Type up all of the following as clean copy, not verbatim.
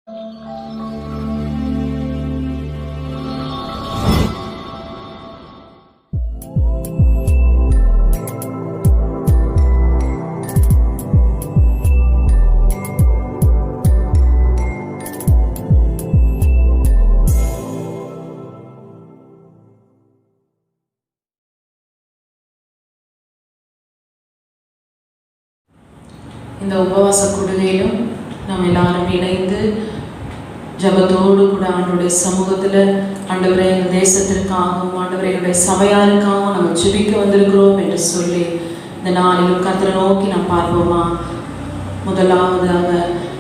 இந்த உபவாச கூடுகையிலும் நாம் எல்லாரும் இணைந்து ஜபத்தோடு கூட ஆண்டவருடைய சமூகத்தில் ஆண்டவரே இந்த தேசத்திற்காகவும் ஆண்டவரே என்னுடைய சபையாருக்காகவும் நம்ம ஜெபிக்க வந்திருக்கிறோம் என்று சொல்லி இந்த நாளிலும் கர்த்தரை நோக்கி நாம் பார்ப்போமா. முதலாவதாக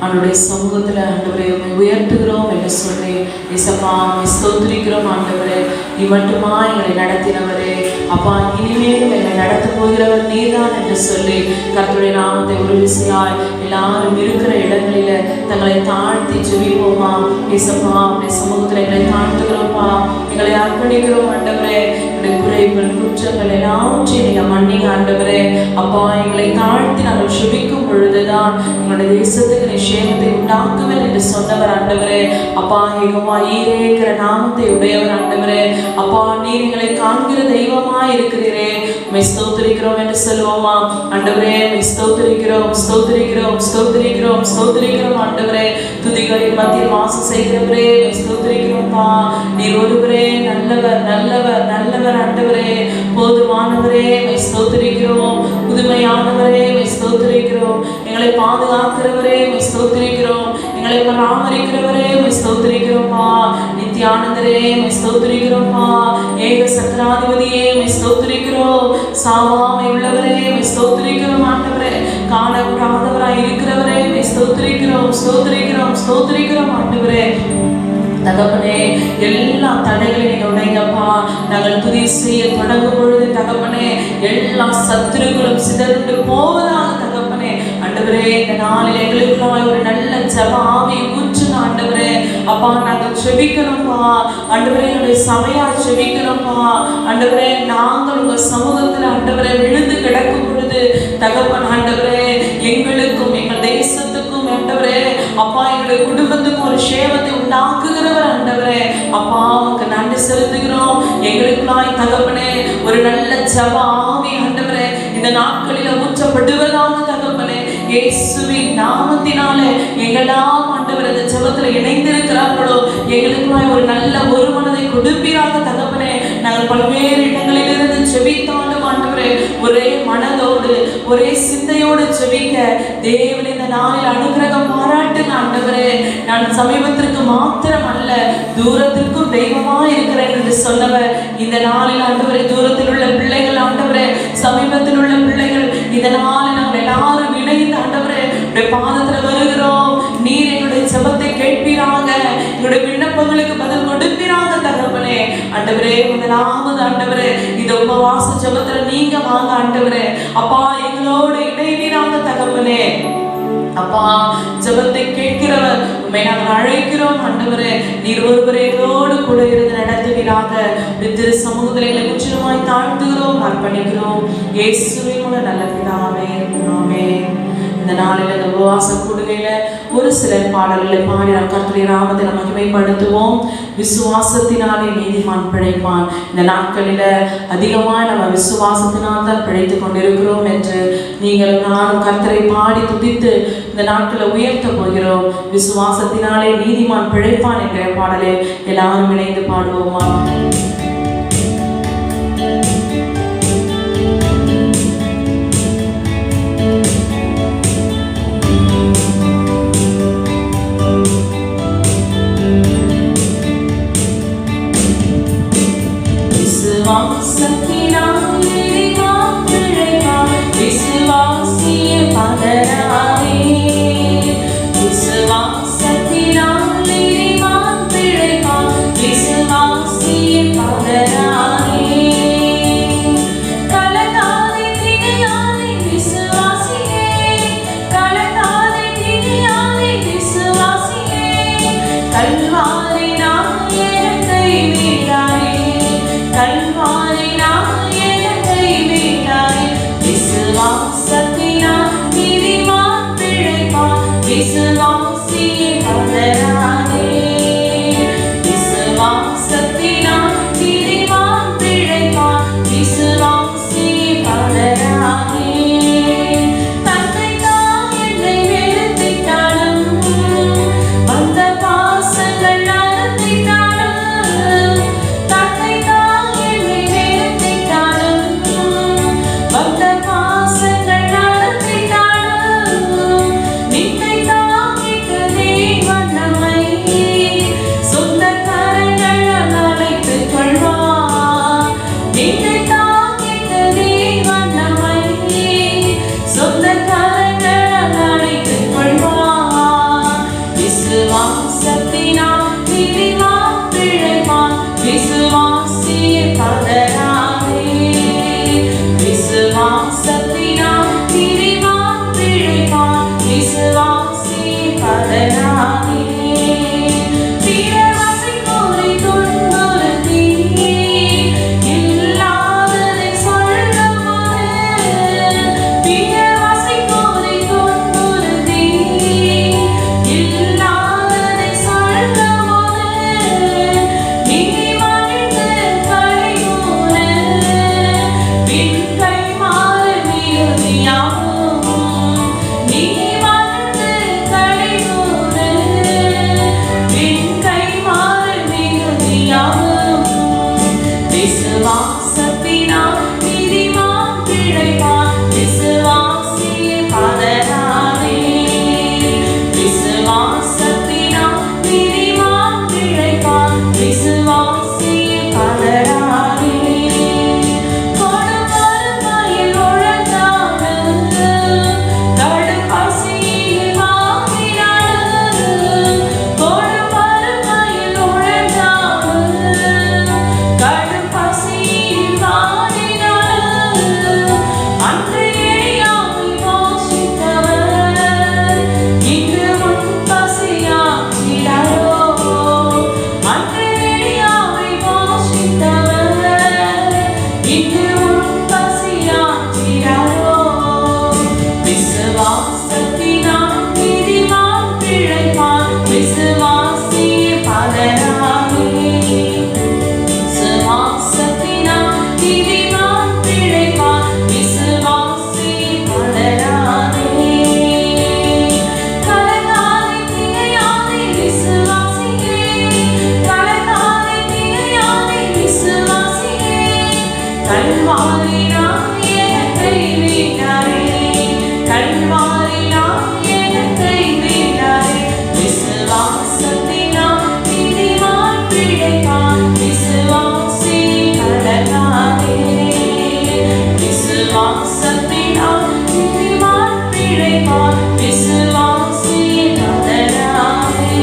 ஆண்டவருடைய சமூகத்தில் ஆண்டவரை உயர்த்துகிறோம் என்று சொல்லி இசப்பா ஸ்தோத்திரிக்கிறோம். ஆண்டவரே நீ மட்டுமா எங்களை நடத்தினவரே, அப்பா இனிமேலும் என்னை நடத்த போகிறவர் நீதான் என்று சொல்லி கர்த்தருடைய நாமத்தை ஒரு விசையாய் எல்லாரும் இருக்கிற இடங்களில தங்களை தாழ்த்தி ஜெபிப்போமா. இசப்பா உடைய சமூகத்தில் எங்களை தாழ்த்துகிறோம்ப்பா, எங்களை அர்ப்பணிக்கிறோம். ஆண்டவரே என்னுடைய குறைகள் குற்றங்கள் எல்லாவற்றையும் நீங்க மன்னிங்க ஆண்டவரே. அப்பா எங்களை தாழ்த்தி நாங்கள் ஜெபிக்கும் பொழுதுதான் எங்களுடைய தேசத்துக்கு நிச்சயத்தை உண்டாக்குவேன் என்று சொன்னவர் ஆண்டவரே. அப்பா யெகோவா ஈரே இருக்கிற நாமத்தை உடையவர் ஆண்டவரே. அப்பா நீர் எங்களை காண்கிற தெய்வமாய் இருக்கிறீரே, உம்மை ஸ்தோத்திரிக்கிறோம் என்று சொல்லுவோமா. ஆண்டவரே உம்மை ஸ்தோத்திரிக்கிறோம் ஸ்தோத்திரிக்கிறோம் ஸ்தோத்திரிக்கிறோம் ஸ்தோத்திரிக்கிறோம் ஆண்டவரே. துதிகளின் மத்தியில் வாசம் செய்கிறவரே உம்மை ஸ்தோத்திரிக்கிறோம்ப்பா. நீர் ஒருவரே நல்லவர் நல்லவர் நல்லவர் ஆண்டவரே. போதுமானவரே உம்மை ஸ்தோத்திரிக்கிறோம். புதுமையானவரே உம்மை ஸ்தோத்திரிக்கிறோம். எங்களை பாதுகாக்கிறவரே உம்மை ஸ்தோத்திரிக்கிறோம். எங்களை பராமரிக்கிறவரே உம்மை ஸ்தோத்திரிக்கிறோம்ப்பா. நித்தியானந்தரே உம்மை ஸ்தோத்திரிக்கிறோம்ப்பா. ஏக சக்கராதிபதியே உம்மை ஸ்தோத்திரிக்கிறோம். சாவாமை உள்ளவரே உம்மை ஸ்தோத்திரிக்கிறோம் ஆண்டவரே. காணக்கூடாதவராய் இருக்கிறவரே உம்மை ஸ்தோத்திரிக்கிறோம் ஸ்தோத்திரிக்கிறோம் ஸ்தோத்திரிக்கிறோம் ஆண்டவரே. தகப்பனே எல்லா தடைகளையும் நீங்க உடைங்கப்பா. நாங்கள் துதி செய்ய தொடங்கும் பொழுது தகப்பனே எல்லா சத்துருக்களும் சிதறுண்டு போவதாக தகப்பனே. ஆண்டவரே இந்த நாளில் எங்களுக்குள்ளாய் ஒரு நல்ல ஜெப ஆவி ஊற்றுங்க ஆண்டவரே. அப்பா நாங்கள் ஜெபிக்கணும்ப்பா ஆண்டவரே, என்னுடைய சபையா ஜெபிக்கணும்ப்பா ஆண்டவரே. நாங்கள் உங்க சமூகத்தில் ஆண்டவரே விழுந்து கிடக்கும் பொழுது தகப்பன் ஆண்டவரே எங்களுக்கும் எங்கள் தேசத்துக்கும் ஆண்டவரே அப்பா எங்களுடைய குடும்பத்துக்கும் ஒரு சேவத்தை உண்டாக்குகிறவர் ஆண்டவரே. அப்பா உனக்கு நன்றி செலுத்துகிறோம். எங்களுக்குள்ளாய் தகப்பனே ஒரு நல்ல ஜெப ஆவி ஆண்டவரே இந்த நாட்களில ஊற்றப்படுவதாக தகப்பனே. இயேசுவின் நாமத்தினாலே எங்கெல்லாம் ஆண்டவர் இந்த ஜெபத்துல இணைந்திருக்கிறார்களோ எங்களுக்குள்ளாய் ஒரு நல்ல ஒரு மனதை கொடுப்பீராக தகப்பனே. நாங்கள் பல்வேறு இடங்களிலிருந்து ஜெபித்தாலும் ஆண்டவரே ஒரே மனதோடு ஒரே சிந்தையோடு ஜெபிக்க தேவன் இந்த நாளில் அனுகிரகம் பாராட்டுங்க ஆண்டவரே. நான் சமீபத்திற்கு மாத்திரம் அல்ல தூரத்திற்கும் தெய்வமா இருக்கிறேன் என்று சொன்னவர் இந்த நாளில் ஆண்டவரே தூரத்தில் உள்ள பிள்ளைகள் ஆண்டவரே சமீபத்தில் உள்ள பிள்ளைகள் இந்த நாளில் நாங்கள் எல்லாரும் இணைந்து ஆண்டவரே உடைய பாதத்தில் வருகிறோம். நீர் எங்களுடைய ஜெபத்தை கேட்பீராக, எங்களுடைய விண்ணப்பங்களுக்கு பதில் கொடுப்பீராக தகப்பனே. ஆண்டவரே முதலாவது ஆண்டவரே இந்த உபவாச ஜெபத்துல நீங்க வாங்க ஆண்டவரே. அப்பா எங்களோடு இணைவீராக தகப்பனே. அப்பா ஜெபத்தை கேட்கிறவர் உம்மை நாங்கள் அழைக்கிறோம் ஆண்டவரே. நீர் ஒருவரே எங்களோடு கூட இருந்து நடத்துவீராக. திரு சமூகத்தில் எங்களை முற்றிலுமாய் தாழ்த்துகிறோம் அர்ப்பணிக்கிறோம் இயேசுவின் மூலம் நல்ல பிதாவே ஆமென். இந்த நாளில் இந்த உபவாச கூடுகையில ஒரு சில பாடல்களை பாடி நாம் கர்த்தருடைய நாமத்தை நம்ம மகிமைப்படுத்துவோம். விசுவாசத்தினாலே நீதிமான் பிழைப்பான். இந்த நாட்களில அதிகமாக நம்ம விசுவாசத்தினால் தான் பிழைத்துக் கொண்டிருக்கிறோம் என்று நீங்கள் நானும் கர்த்தரை பாடி துதித்து இந்த நாட்களில் உயர்த்த போகிறோம். விசுவாசத்தினாலே நீதிமான் பிழைப்பான் என்ற பாடலை எல்லாரும் இணைந்து பாடுவோமா. விசுவாசத்தினாலே விசுவாசத்தினால் நீதிமான் பிழைப்பான். விசுவாசியே பதறாதே. விசுவாசத்தினால் நீதிமான் பிழைப்பான். விசுவாசியே பதறாதே. விசுவாசத்தினால் நீதிமான் பிழைப்பான். விசுவாசியே பதறாதே. விசுவாசத்தினால் நீதிமான் பிழைப்பான். விசுவாசியே பதறாதே. கொடுமருமையில் உழந்தாலும் கடும் பசியில் வாங்கினாலும். கொடுமருமையில் உழந்தாலும் கடும் பசியில் வாடினாலும் அன்று எளியாமை போஷித்தவர் இன்று உன் பசியாற்றிடாரோ. அன்று எளியாமை போஷித்தவர் இன்று உன் பசியாற்றிடாரோ. விசுவாசத்தினால் நீதிமான் பிழைப்பான். விசுவாசியே பதறாதே. விசுவாசத்தினால் நீதிமான் பிழைப்பான். விசுவாசியே பதறாதே. கலங்காதே திகையாதே விசுவாசியே. கலங்காதே திகையாதே விசுவாசியே. கல்வாரினால் என்னை மீட்டாரே. கல்வாரினால் என்னை மீட்டாரே. விசுவாசத்தினால் நீதிமான் பிழைப்பான். விசுவாசியே கலங்காதே. விசுவாசத்தினால் நீதிமான் பிழைப்பான். விசுவாசியே பதறாதே.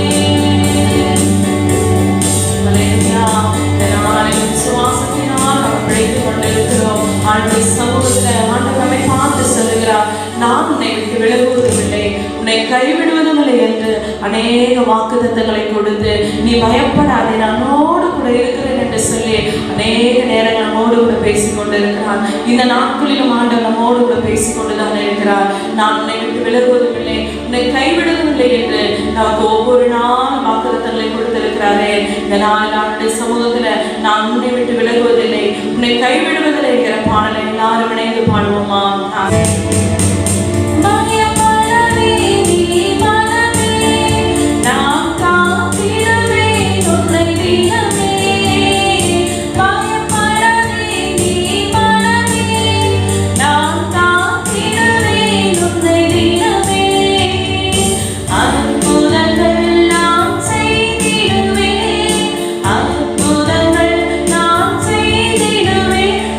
அல்லேலூயா. இந்த நாளில் விசுவாசத்தினால் நாம் பிழைத்துக் கொண்டிருக்கிறோம். ஆண்டவருடைய சமூகத்தில் ஆண்டவர் நம்மை பார்த்து சொல்லுகிறார், நான் உன்னை விட்டு விலகுவதுமில்லை, உன்னை கைவிடுவதும் இல்லை என்று அநேக வாக்குத்தத்தங்களை கொடுத்து, நீ பயப்படாதே, நான் உன்னோடு கூட இருக்கிறேன் என்று சொல்லி அநேக நேரங்கள் நம்மோடு கூட பேசிக் கொண்டிருக்கிறார். இந்த நாட்களிலும் ஆண்டவர் நம்மோடு கூட பேசிக் கொண்டுதான் இருக்கிறார். நான் உன்னை விட்டு விலகுவதும் இல்லை, உன்னை கைவிடுவதும் இல்லை என்று நமக்கு ஒவ்வொரு நாளும் வாக்குத்தத்தங்களை கொடுத்திருக்கிறாரே. இந்த நாள் ஆண்டுடைய சமூகத்துல நான் உன்னை விட்டு விலகுவதில்லை, உன்னை கைவிடுவதில்லை என்கிற பாடலை எல்லாரும் இணைந்து பாடுவோமா? பயப்படாதே நீ மனமே, நான் காத்திடுவேன் உன்னை தினமே. பயப்படாதே நீ மனமே, நான் காத்திடுவேன் உன்னை தினமே. அற்புதங்கள் நான் செய்திடுவேன், அற்புதங்கள் நான் செய்திடுவேன்.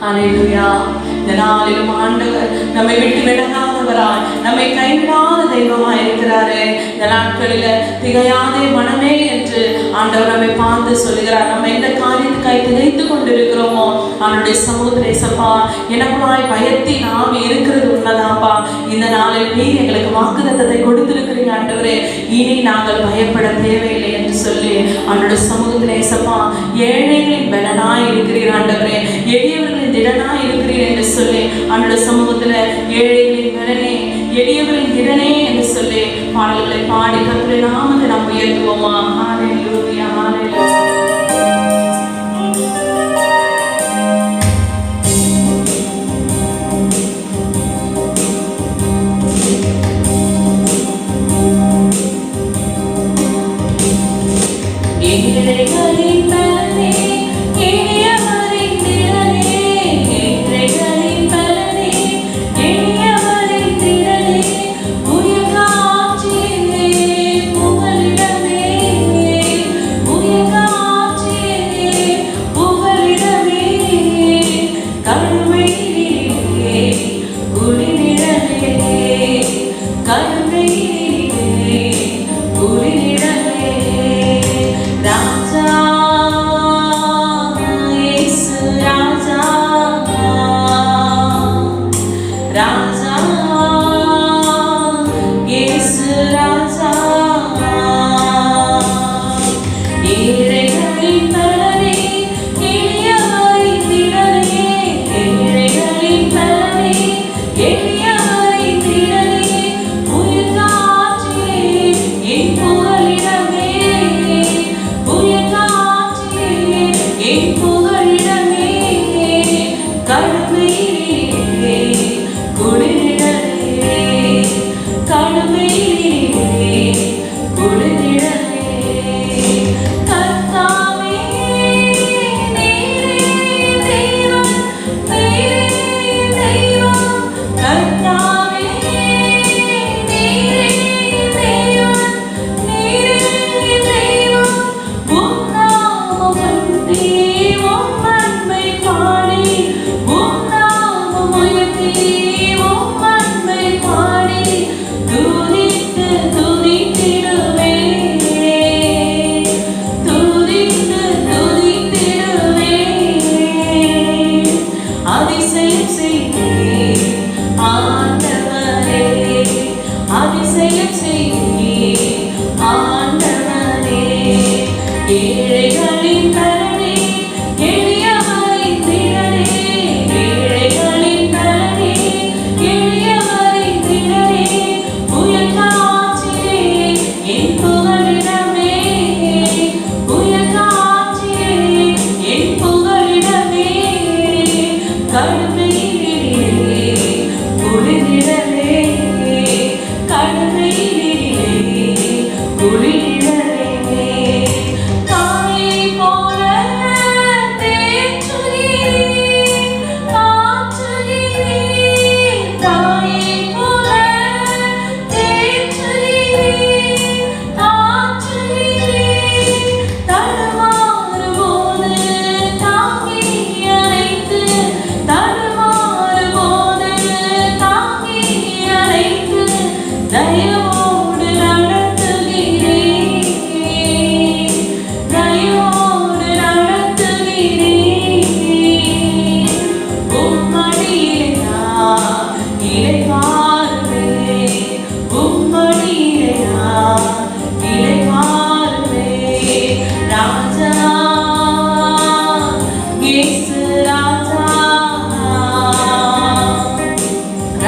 அல்லேலூயா. இந்த நாளிலும் ஆண்டவர் நம்மை விட்டு விலகாதவராய், நம்மை கைவிடாத தெய்வமாய் இருக்கிறாரு. இந்த நாட்களில் திகையாதே மனமே என்று ஆண்டவர் நம்மை பார்த்து சொல்லுகிறார். நம்ம எந்த காரியத்துக்காய் திகைத்து கொண்டிருக்கிறோமோ அவனுடைய சமூகத்திலே சப்பா எனக்குள்ளாய் பயத்தின் ஆவி இருக்கிறது உண்மைதான்ப்பா. இந்த நாளில் நீர் எங்களுக்கு வாக்குத்தத்தத்தை கொடுத்திருக்கிறீங்க ஆண்டவரே, இனி நாங்கள் பயப்பட தேவையில்லை என்று சொல்லி அவனுடைய சமூகத்திலே சப்பா ஏழைகளின் பலனாய் இருக்கிறீர் ஆண்டவரே, எளியவர்களின் திடனாய் இருக்கிறீர் என்று சொல்லி அவனுடைய சமூகத்துல ஏழைகளின் பலனே, எளியவரின் திடனே என்று சொல்லி பாடல்களை பாடி கர்த்தருடைய நாமத்தை நாம் உயர்த்துவோமா. ஹல்லேலூயா, ஹல்லேலூயா.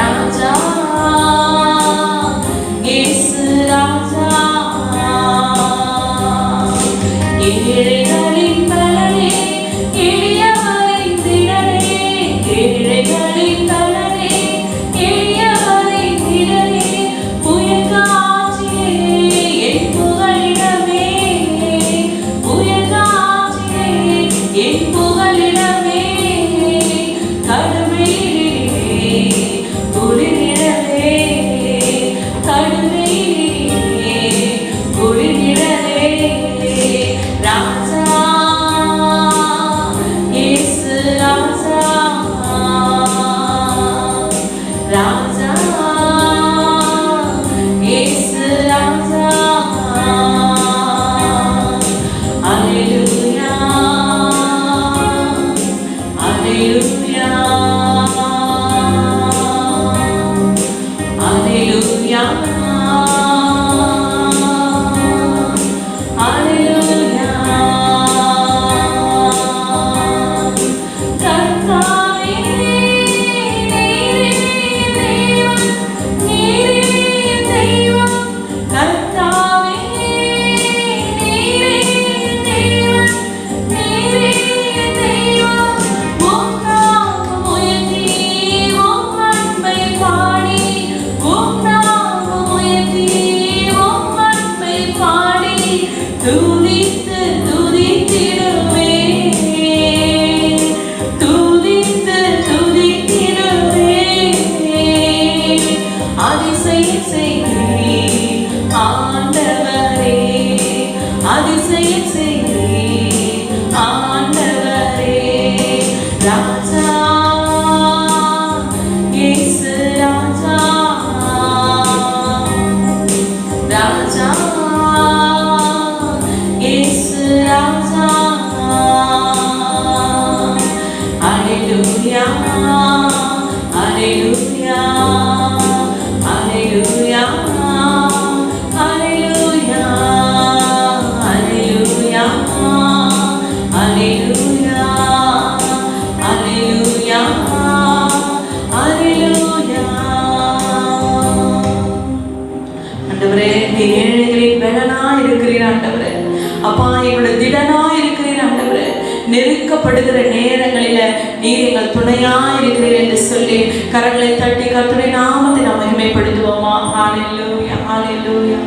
ராஜா ராஜா இயேசு ராஜா. அல்லேலூயா அல்லேலூயா அல்லேலூயா துதித்து துதித்திடுவே துதித்து துதித்திடுவே அதிசயம் செய்கிறீர் ஆண்டவரே அதிசயம் செய்கிறீர் ஆண்டவரே. ராஜா இயேசு Raja Raja Alleluia, Alleluia, Alleluia, Alleluia, Alleluia, Alleluia, Alleluia, Alleluia. ஆண்டவரே, நீர் ஏழைகளின் பலனா இருக்கிறீர் ஆண்டவரே. அப்பா, எங்களுடைய திடனா இருக்கிறீர் ஆண்டவரே. நெருக்கப்படுகிற நேரங்களில நீர் எங்கள் துணையா இருக்கிறீர் என்று சொல்லி கரங்களை தட்டி கர்த்தருடைய நாமத்தை நாம் மகிமைப்படுத்துவோமா? ஹalleluya, ஹalleluya.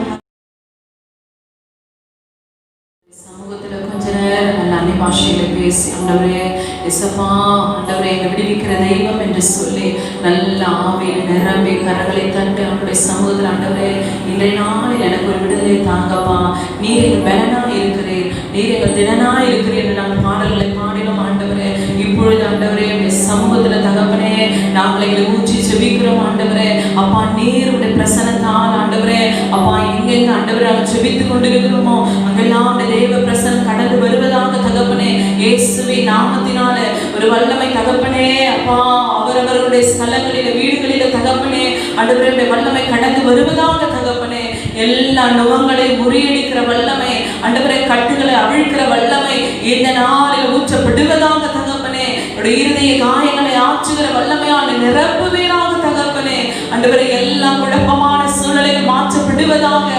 சமூகத்துல கொஞ்ச நேரம் நல்ல அன்னை பாஷையில பேசி ஆண்டவரே இயேசுப்பா ஆண்டவரே எங்களை விடுவிக்கிற தெய்வம் என்று சொல்லி நல்ல ஆவியில நிரம்பி கரங்களை தட்டி அவருடைய சமூகத்தில் ஆண்டவரே இன்றைய நாளில் எனக்கு ஒரு விடுதலை தாங்கப்பா. நீர் எங்கள் பலனா இருக்கிறீர், நீர் எங்கள் திடனா இருக்கிறீர் என்று நாங்கள் பாடல்களை பாடினோம் ஆண்டவரே. இப்பொழுது ஆண்டவரே சமூகத்துல தகப்பனே நாங்கள் எங்களை ஊற்றி செபிக்கிறோம் ஆண்டவரே. அப்பா நீருடைய பிரசன்னத்தால் ஆண்டவரே அப்பா எங்கெங்க ஆண்டவரே நாங்கள் செபித்துக் கொண்டிருக்கிறோமோ அங்கெல்லாம் தேவ பிரசன்னம் கடந்து வருவதாக தகப்பனே இயேசுவின் நாமத்தினால ஒரு வல்லமை தகப்பனே அப்பா அவரவர்களுடைய ஸ்தலங்களில வீடுகளில தகப்பனே ஆண்டவரே வல்லமை கடந்து வருவதாக தகப்பனே. எல்லா நுகங்களை முறியடிக்கிற வல்லமை ஆண்டவரே கட்டுகளை அவிழ்க்கிற வல்லமை இந்த நாளில் ஊற்றப்படுவதாக தகப்பனே. இருதய காயங்களை ஆற்றுகிற வல்லமையான நிரப்புவீராக தகப்பனே. ஆண்டவரே எல்லா குழப்பமான சூழ்நிலைகள் மாற்றப்படுவதாக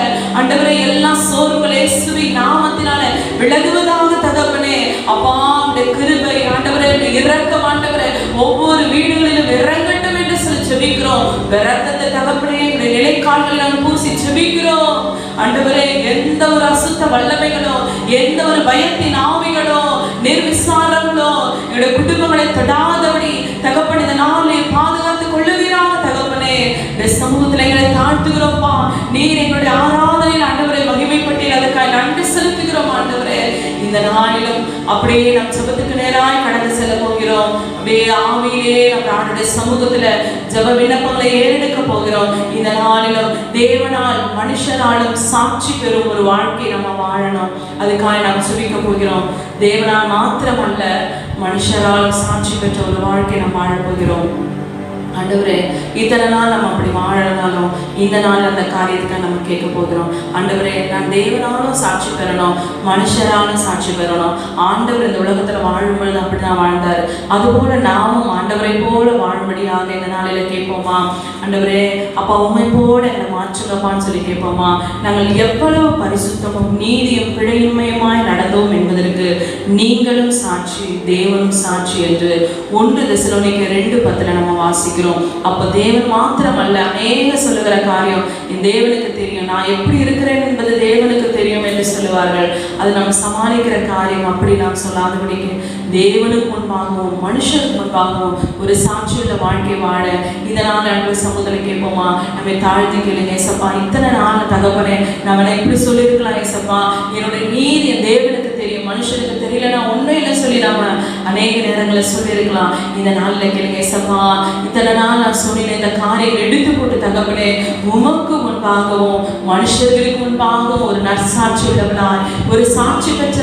ஆண்டவரே எல்லா சோர்வுகள் இயேசுவின் நாமத்தினால விலகுவதாக தகப்பனே. அப்பா உம்முடைய கிருபை ஆண்டவரே இரக்கம் ஆண்டவரே ஒவ்வொரு வீடுகளிலும் இறங்கட்டும் என்று சொல்லி ஜெபிக்கிறோம். இரக்கத்தை தகப்பனே உம்முடைய நிலைக்கால்களில் நாங்கள் பூசி ஜெபிக்கிறோம் ஆண்டவரே. எந்த ஒரு அசுத்த வல்லமைகளோ எந்த ஒரு பயத்தின் ஆவிகளோ நிர்விசாரங்களோ என்னுடைய குடும்பங்களை தொடாதபடி தகப்பன் இந்த நாளில் பாதுகாத்துக் கொள்ளுவீராக தகப்பனே. இந்த சமூகத்தில் எங்களை தாழ்த்துகிறோம்ப்பா. நீர் எங்களுடைய ஆராதனையில் ஆண்டவரை மகிமைப்பட்டீர், அதுக்காக நன்றி செலுத்துகிறோம் ஆண்டவரே. இந்த நாளிலும் அப்படியே நம் ஜெபத்துக்கு நேராய் கடந்து செல்ல போகிறோம். அப்படியே ஆவியிலே நம்ம ஆண்டவருடைய சமூகத்துல ஜெப விண்ணப்பங்களை ஏறெடுக்க போகிறோம். இந்த நாளிலும் தேவனால் மனுஷனாலும் சாட்சி பெறும் ஒரு வாழ்க்கை நம்ம வாழணும். அதுக்காக நாம் ஜெபிக்க போகிறோம். தேவனால் மாத்திரமல்ல மனுஷரால் சாட்சி பெற்ற ஒரு வாழ்க்கை நாம் வாழ போகிறோம். ஆண்டவரே இத்தனை நாள் நம்ம அப்படி வாழனாலும் இந்த நாள் அந்த காரியத்துக்கு நம்ம கேட்க போகிறோம். ஆண்டவரே நான் தேவனாலும் சாட்சி பெறணும், மனுஷராலும் சாட்சி பெறணும். ஆண்டவர் இந்த உலகத்தில் வாழும்பொழுது அப்படிதான் வாழ்ந்தார். அதுபோல நாமும் ஆண்டவரை போல வாழும்படியாக இந்த நாளில் கேட்போமா? ஆண்டவரே அப்பா உண்மை போல என்னை மாற்றுங்கப்பான்னு சொல்லி கேட்போமா? நாங்கள் எவ்வளவு பரிசுத்தமும் நீதியும் பிழையுமையுமாய் நடந்தோம் என்பதற்கு நீங்களும் சாட்சி தேவனும் சாட்சி என்று 1 தெசலோனிக்கேயர் 2:10 நம்ம வாசிக்கிறோம். அப்ப தேவன் மாத்திரமல்ல அநேக சொல்லுகிற காரியம் என் தேவனுக்கு தெரியும், நான் எப்படி இருக்கிறேன் என்பது தேவனுக்கு தெரியும் என்று சொல்லுவார்கள். அது நம்ம சமாளிக்கிற காரியம் அப்படி நாம் சொல்லாதபடிக்கு தேவனுக்கு முன்பாகவும் மனுஷனுக்கு முன்பாகவும் ஒரு சாட்சியுள்ள வாழ்க்கை வாழ இதனால் அன்பு சமூகத்தில் கேட்போமா? நம்மை தாழ்த்தி கேளுங்க. ஏசப்பா இத்தனை நாள் தகப்பனே நம்ம எப்படி சொல்லியிருக்கலாம்? ஏசப்பா என்னுடைய நீதி என் தேவனுக்கு தெரியும், மனுஷனுக்கு தெரியல தெரியல, நான் ஒன்றும் இல்லை சொல்லி நாம அநேக நேரங்களில் சொல்லியிருக்கலாம். இந்த நாளில் கேளுங்க, ஏசப்பா இத்தனை நாள் நான் சொன்ன இந்த காரியம் எடுத்து போட்டு தகப்பனே உமக்கு முன்பாகவும் மனுஷர்களுக்கு முன்பாகவும் ஒரு நற்சாட்சி உள்ளவனாய், ஒரு சாட்சி பெற்ற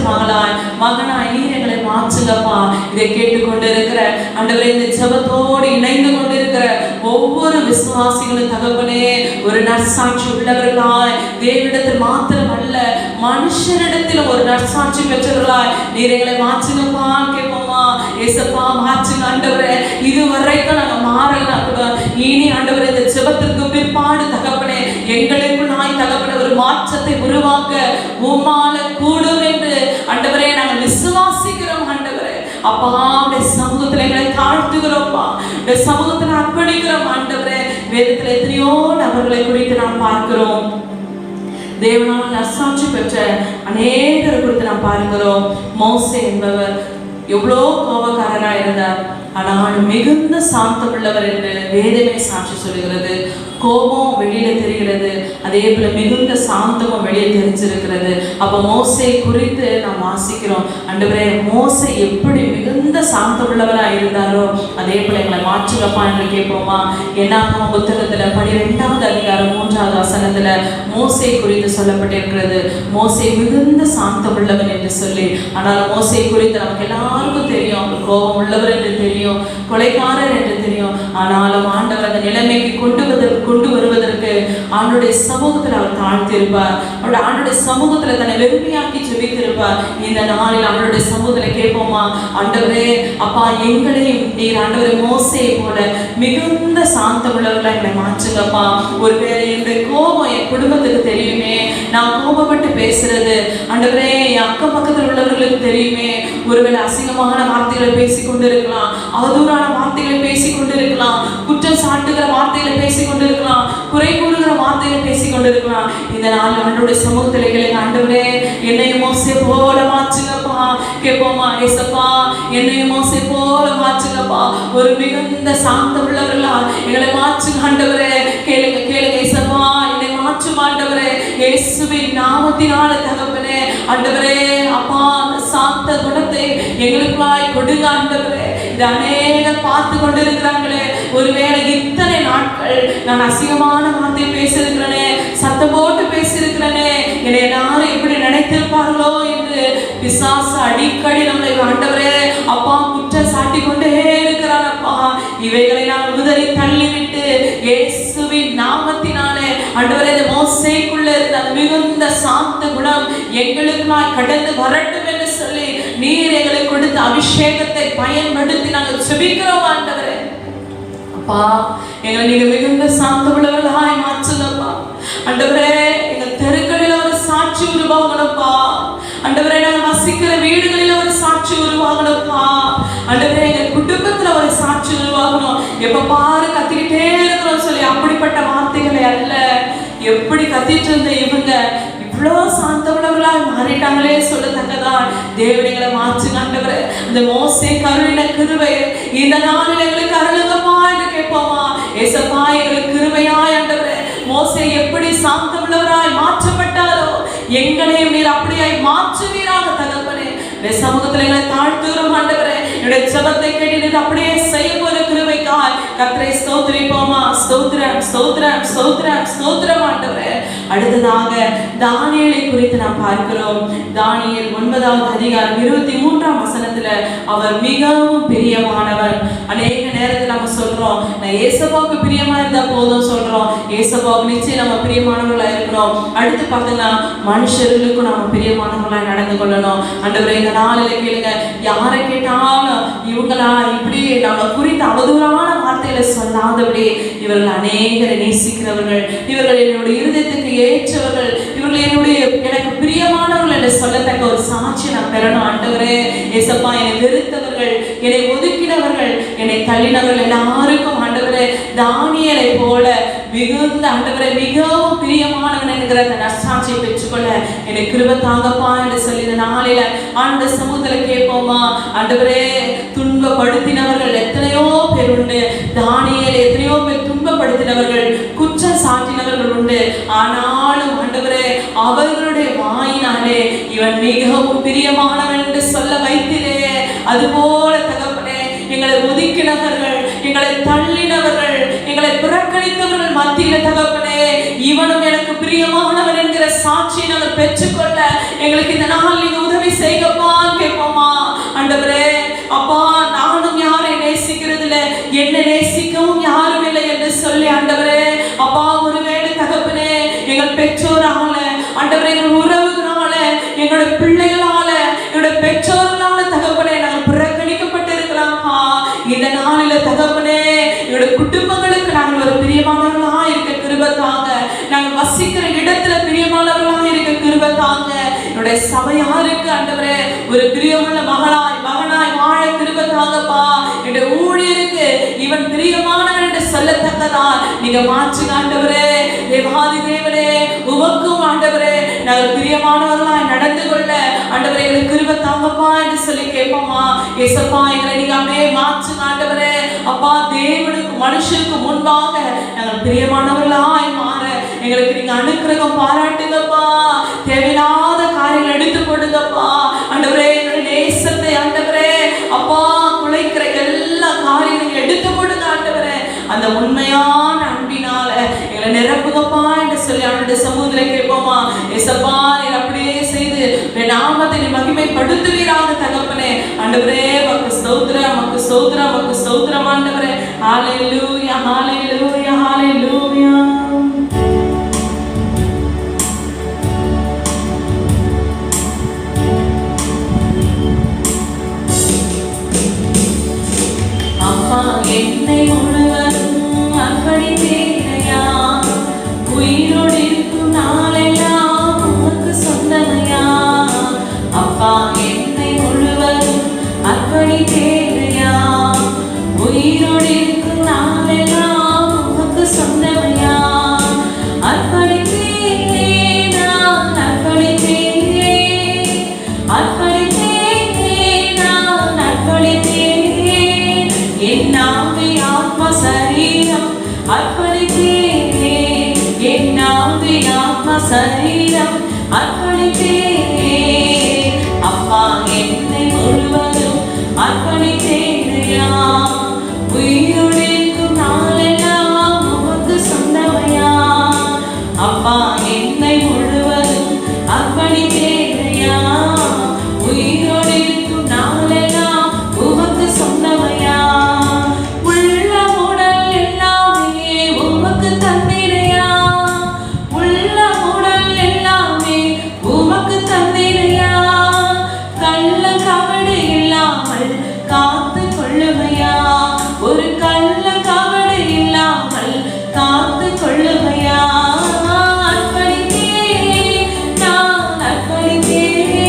மகனாய் நீர் எங்களை மாற்றுங்கப்பா. இதை கேட்டுக்கொண்டு இருக்கிற ஆண்டவரே, இந்த ஜெபத்தோடு இணைந்து கொண்டிருக்கிற ஒவ்வொரு விசுவாசிகளும் தகப்பனே ஒரு நற்சாட்சி உள்ளவர்களாய், தேவனிடத்தில் மாத்திரம் அல்ல மனுஷனிடத்தில் ஒரு நற்சாட்சி பெற்றவர்களாய் நீர் எங்களை மாற்றுங்கப்பா கேட்போமா. ஏசப்பா மாற்றுங்க ஆண்டவரே. இதுவரைக்கும் நாங்கள் மாறலனா கூட இனி ஆண்டவரே இந்த ஜெபத்திற்கு பிற்பாடு தகப்பனே எங்களுக்குள் நாய் தகப்பனே ஒரு மாற்றத்தை உருவாக்க உம்மால கூடும் என்று ஆண்டவரே நாங்கள் விசுவாசிக்கிறோம். ஆண்டவரே அப்பா சமூகத்தில் எங்களை தாழ்த்துகிறோம்ப்பா, சமூகத்தில் அர்ப்பணிக்கிறோம். ஆண்டவரே வேதத்தில் எத்தனையோ நபர்களை குறித்து நாம் பார்க்கிறோம். தேவனால் நற்சாட்சி பெற்ற அநேகரை குறித்து நாம் பார்க்கிறோம். மோசே என்பவர் எவ்வளோ கோபக்காரராக இருந்தார், ஆனால் மிகுந்த சாந்தம் உள்ளவர் என்று வேதமே சாட்சி சொல்லுகிறது. கோபம் வெளியில தெரிகிறது, அதே போல மிகுந்த சாந்தமும் வெளியே தெரிஞ்சிருக்கிறது. அப்போ மோசே குறித்து நாம் வாசிக்கிறோம். ஆண்டவரே மோசே எப்படி மிகுந்த சாந்தம் உள்ளவராக இருந்தாரோ அதே போல எங்களை மாற்றுங்கப்பா என்று கேட்போமா. என்னாகும் புத்தகத்துல 12வது அதிகாரம் 3வது வசனத்துல மோசே குறித்து சொல்லப்பட்டிருக்கிறது. மோசே மிகுந்த சாந்தம் உள்ளவன் என்று சொல்லி. ஆனால் மோசே குறித்து நமக்கு எல்லாருக்கும் தெரியும், அவர் கோபம் உள்ளவர் என்று தெரியும், கொலைக்காரர் என்று தெரியும். ஆனாலும் ஆண்டவர் அந்த நிலைமைக்கு கொண்டு வருவதற்கு ஆண்டுடைய சமூகத்தில் அவர் தாழ்த்திருப்பார். ஆண்டுடைய சமூகத்துல தன்னை வெறுமையாக்கி ஜெபித்திருப்பார். இந்த நாளில் ஆண்டுடைய சமூகத்துல கேட்போமா, ஆண்டவரே அப்பா எங்களையும் நீர் ஆண்டவரே மோசே போல மிகுந்த சாந்தம் உள்ளவர்களை எங்களை மாற்றுங்கப்பா. ஒருவேளை என்னுடைய கோபம் என் குடும்பத்துக்கு தெரியுமே, நான் கோபப்பட்டு பேசுறது ஆண்டவரே என் அக்கம் பக்கத்தில் உள்ளவர்களுக்கு தெரியுமே. ஒருவேளை அசிங்கமான வார்த்தைகளை பேசிக்கொண்டு இருக்கலாம், அவதூறான வார்த்தைகளை பேசிக்கொண்டு இருக்கலாம், குற்றம் சாட்டுகிற வார்த்தைகளை பேசிக்கொண்டு இருக்கலாம், குறை கூறுகிற வார்த்தைகளை பேசிக்கொண்டு இருக்கலாம். இந்த நாள் ஆண்டவருடைய சமூகத்தில் ஆண்டவரே என்னையும் மோசே போல மாற்றுங்கப்பா கேட்போமா. ஏசப்பா என்னையும் மோசே போல மாற்றுங்கப்பா, ஒரு மிகுந்த சாந்தம் உள்ளவர்களா எங்களை மாற்றுங்க ஆண்டவரே. கேளுங்க கேளுங்க ஏசப்பா, என்னை மாற்றும் ஆண்டவரே இயேசுவின் நாமத்தினால தகப்பனே. ஆண்டவரே அப்பா சாந்த குணத்தை எங்களுக்காய் கொடுங்க ஆண்டவரே. இது அநேகர் பார்த்து கொண்டிருக்கிறாங்களே, ஒருவேளை இத்தனை நாட்கள் நான் அசிங்கமான வார்த்தை பேசியிருக்கிறேனே, சத்தம் போட்டு பேசியிருக்கிறேனே, என்னை எல்லாரும் எப்படி நினைத்திருப்பார்களோ என்று பிசாசு அடிக்கடி நம்மளை ஆண்டவரே அப்பா குற்றம் சாட்டி கொண்டே இருக்கிறார். அப்பா இவைகளை நான் உதறி தள்ளிவிட்டு இயேசுவின் நாமத்தினாலே ஆண்டவரே இந்த மோசேக்குள்ள இருந்த அந்த மிகுந்த சாந்த குணம் எங்களுக்காய் கடந்து வரட்டும் என்று சொல்லி நீர் எங்களை கொடுத்த அபிஷேகத்தை பயன்படுத்தி நாங்கள் ஜெபிக்கிறோம். ஆண்டவரே அப்பா எங்களை நீங்க மிகுந்த சாந்த உள்ளவர்களாய் மாற்றுங்கப்பா. ஆண்டவரே எங்கள் தெருக்களில் ஒரு சாட்சி உருவாகணும்ப்பா. ஆண்டவரே நாங்கள் வசிக்கிற வீடுகளில் ஒரு சாட்சி உருவாகணும்ப்பா. ஆண்டவரே எங்கள் குடும்பத்துல ஒரு சாட்சி உருவாகணும். எப்ப பாரு கத்திக்கிட்டே இருக்கிறோம் சொல்லி அப்படிப்பட்ட வார்த்தைகளை அல்ல. எப்படி கத்திட்டு இருந்த இவங்க இவ்வளோ சாந்தமுள்ளவர்களாக மாறிட்டாங்களே சொல்லத்தக்கதான். தேவனைகளை மாற்றுங்க ஆண்டவரே. இந்த மோசே கருளின கிருபை இந்த நாளில் எங்களுக்கு அருளுங்கப்பா என்று கேட்போமா. ஏசப்பா எங்களுக்கு கிருபையாய் ஆண்டவரே மோசே எப்படி சாந்தமுள்ளவராய் மாற்றப்பட்டாரோ எங்களையும் நீர் அப்படியாய் மாற்றுவீராக தகப்பனே. சமூகத்தில் எங்களை தாழ்த்துகிறோம் ஆண்டவரே. என்னுடைய ஜெபத்தை கேட்டு அப்படியே செய்ய போற கிருபைக்காய் கர்த்தரை ஸ்தோத்திரிப்போமா. ஸ்தோத்திரம் ஸ்தோத்திரம் ஸ்தோத்திரம் ஸ்தோத்திரம் ஆண்டவரே. அடுத்ததாக தானியேலை குறித்து நாம் பார்க்கிறோம். தானியேல் 9வது அதிகாரம் 23ஆம் வசனத்துல அவர் மிகவும் பிரியமானவர். அநேக நேரத்தில் நம்ம சொல்றோம் நான் ஏசப்பாவுக்கு பிரியமா இருந்தா போதும் சொல்றோம். ஏசப்பாவுக்கு நிச்சயம் நம்ம பிரியமானவர்களா இருக்கிறோம். அடுத்து பார்த்தீங்கன்னா மனுஷர்களுக்கும் நம்ம பிரியமானவர்களா நடந்து கொள்ளணும். ஆண்டவரே இந்த நாளில் கேளுங்க, யாரை கேட்டாலும் இவங்களா இப்படி நம்ம குறித்த அவதூறான வார்த்தைகளை சொல்லாதபடி இவர்கள் அநேகரை நேசிக்கிறவர்கள், இவர்கள் என்னுடைய இருதயத்துக்கு ஏற்றவர்கள், இவர்கள் எனக்கு பிரியமானவர்கள் என்று சொல்லத்தக்க ஒரு சாட்சி நான் பெறணும். ஆண்டவரே ஏசப்பா என்னை வெறுத்தவர்கள், என்னை ஒதுக்கினவர்கள், என்னை தள்ளினவர்கள் எல்லாருக்கும் ஆண்டவரே தானியேலை போல மிகுந்த ஆண்டவரே மிகவும் பிரியமானவன் என்கிற அந்த நற்சாட்சியை பெற்றுக்கொள்ள என்னை கிருபை தாங்கப்பா என்று சொல்லி இந்த நாளில ஆண்ட சமூகத்துல கேட்போமா. ஆண்டவரே துன்பப்படுத்தினவர்கள் எத்தனையோ பேர் உண்டு. தானியேலை எத்தனையோ பேர் துன்பப்படுத்தினவர்கள், குற்றம் சாட்டினவர்கள் உண்டு. ஆனாலும் ஆண்டவரே அவர்களுடைய வாயினாலே இவன் மிகவும் பிரியமானவன் என்று சொல்ல வைத்திரே. அதுபோல தகப்பனே எங்களை ஒதுக்கினவர்கள், எங்களை தள்ளினவர்கள், எங்களை புறக்கணித்தவர்கள் மத்தியில தகப்பனே இவனும் எனக்கு பிரியமானவன் என்கிற சாட்சியை நாங்கள் பெற்றுக்கொள்ள எங்களுக்கு இந்த நாள் நீங்க உதவி செய்யப்பா கேட்போமா. ஆண்டவரே அப்பா நானும் யாரை நேசிக்கிறதுல என்ன நேசிக்கவும் யாரும் இல்லை என்று சொல்லி ஆண்டவரே அப்பா ஒருவேளை தகப்பனே எங்கள் பெற்றோரால ஆண்டவரே எங்கள் உறவுகளால எங்களுடைய பிள்ளைகளால எங்களுடைய பெற்றோர்களால தகப்பனே நாங்கள் புறக்கணிக்கப்பட்டு இருக்கலாம்ப்பா. இந்த நாளில தகப்பனே எங்களுடைய குடும்பங்களுக்கு நாங்கள் ஒரு பிரியமானவர்களா இருக்க கிருபை தாங்க. நாங்கள் வசிக்கிற இடத்துல பிரியமானவர்களா இருக்க கிருபை தாங்க. என்னுடைய சபையாருக்கு ஆண்டவரே ஒரு பிரியமுள்ள மகனாய் வாழ கிருபை தாங்கப்பா. என்னுடைய ஊழியருக்கு இவன் பிரியமானவன் என்று சொல்லத்தக்கதா நீங்க மாற்றுங்க ஆண்டவரே. தேவாதி தேவனே உமக்கும் ஆண்டவரே நாங்கள் பிரியமானவர்களாய் நடந்து கொள்ள ஆண்டவரே எங்களுக்கு கிருபை தாங்கப்பா என்று சொல்லி கேட்போமா. ஏசப்பா எங்களை நீங்க அப்படியே மாற்றுங்க ஆண்டவரே. அப்பா தேவனுக்கு மனுஷனுக்கு முன்பாக நாங்கள் பிரியமானவர்களாய் மாற எங்களுக்கு நீங்க அனுக்கிரகம் பாராட்டுங்கப்பா. தேவையில்லாத காரியங்கள் எடுத்து கொடுங்கப்பா ஆண்டவரே. எங்களுடைய நேசத்தை ஆண்டவரே அப்பா குலைக்கிற எல்லா காரியங்களும் எடுத்து கொடுங்க ஆண்டவரே. அந்த உண்மையான அன்பினால எங்களை நிரப்புங்கப்பா என்று சொல்லி அவனுடைய சமூகத்துல கேட்போமா. ஏசப்பா நீர் அப்படியே செய்து நாமத்தை மகிமைப்படுத்துவீராக தகப்பனே. ஆண்டவரே மக்கு ஸ்தோத்திரம், மக்கு ஸ்தோத்திரம், மக்கு ஸ்தோத்திரம் ஆண்டவரே. ஹல்லேலூயா ஹல்லேலூயா ஹல்லேலூயா. அப்பா என்னை முழுவதும் அர்ப்பணித்தேனையா, உயிரோடு இருக்கும் நாளெல்லாம் உமக்கு சொந்தமையா. அப்பா என்னை முழுவதும் அர்ப்பணித்தேனையா, உயிரோடு இருக்கும் நாளெல்லாம் உமக்கு சொந்தமையா. அர்ப்பணித்தேனே நான் அர்ப்பணித்தேனே, அர்ப்பணித்தேனே நான் அர்ப்பணித்தேனே. என் ஆவி ஆத்ம சரீரம் அர்ப்பணித்தேனே, என் ஆவி ஆத்ம சரீரம் அர்ப்பணித்தேனே. அப்பா என்னை முழுவதும் அர்ப்பணித்தேனையா, உயிரோடு இருக்கும் நாளெல்லாம் உமக்கு சொந்தமையா. அப்பா என்னை முழுவதும் அர்ப்பணித்தேனையா, உயிரோடு இருக்கும் நாளெல்லாம் உமக்கு சொந்தமையா. உள்ள உடல் எல்லாமே உமக்கு தந்திரையா, உள்ள உடல் எல்லாமே உமக்கு தந்திரையா. கள்ள கவடு இல்லாமல் காத்து கொள்ளுமையா, ஒரு கள்ள கவடு இல்லாமல் காத்து கொள்ளுமையா. அர்ப்பணித்தேனே நான் அர்ப்பணித்தேனே,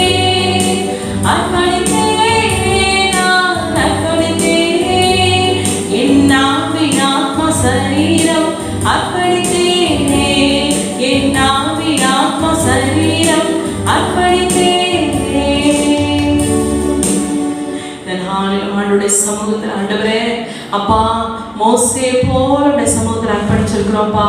அர்ப்பணித்தேனே நான் அர்ப்பணித்தேனே. என் ஆவி ஆத்ம சரீரம் அர்ப்பணித்தேனே, என் ஆவி ஆத்ம சரீரம் அர்ப்பணித்தேனே. ஆண்டவருடைய சமூகத்தில் ஆண்டவரே அப்பா மோசே போல சமூகத்தில் அர்ப்பணிச்சிருக்கிறோம்ப்பா.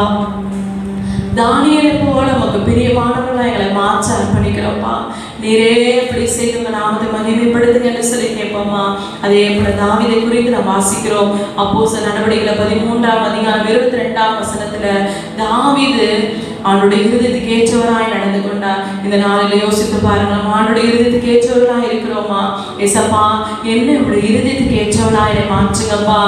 தானியேலை போல நமக்கு பிரியமானவர்களா எங்களை மாற்ற அர்ப்பணிக்கிறோம்ப்பா. நீரே அப்படி செய்து உங்க நாமத்தை மகிமைப்படுத்துங்க என்று சொல்லி கேட்போமா. அதே போல தாவீதை குறித்து நாம் வாசிக்கிறோம். அப்போஸ்தலர் நடவடிக்கைகள் 13ஆம் அதிகாரம் 22ஆம் வசனத்துல தாவீது அவனுடைய இருதயத்துக்கு ஏற்றவராய் நடந்து கொண்டார். இந்த நாளில் யோசித்து பாருங்க, அவனுடைய இருதயத்துக்கு ஏற்றவர்களாய் இருக்கிறோமா? ஏசப்பா என்ன உடைய இருதயத்துக்கு ஏற்றவர்களாய் என்னை மாற்றுங்கப்பா.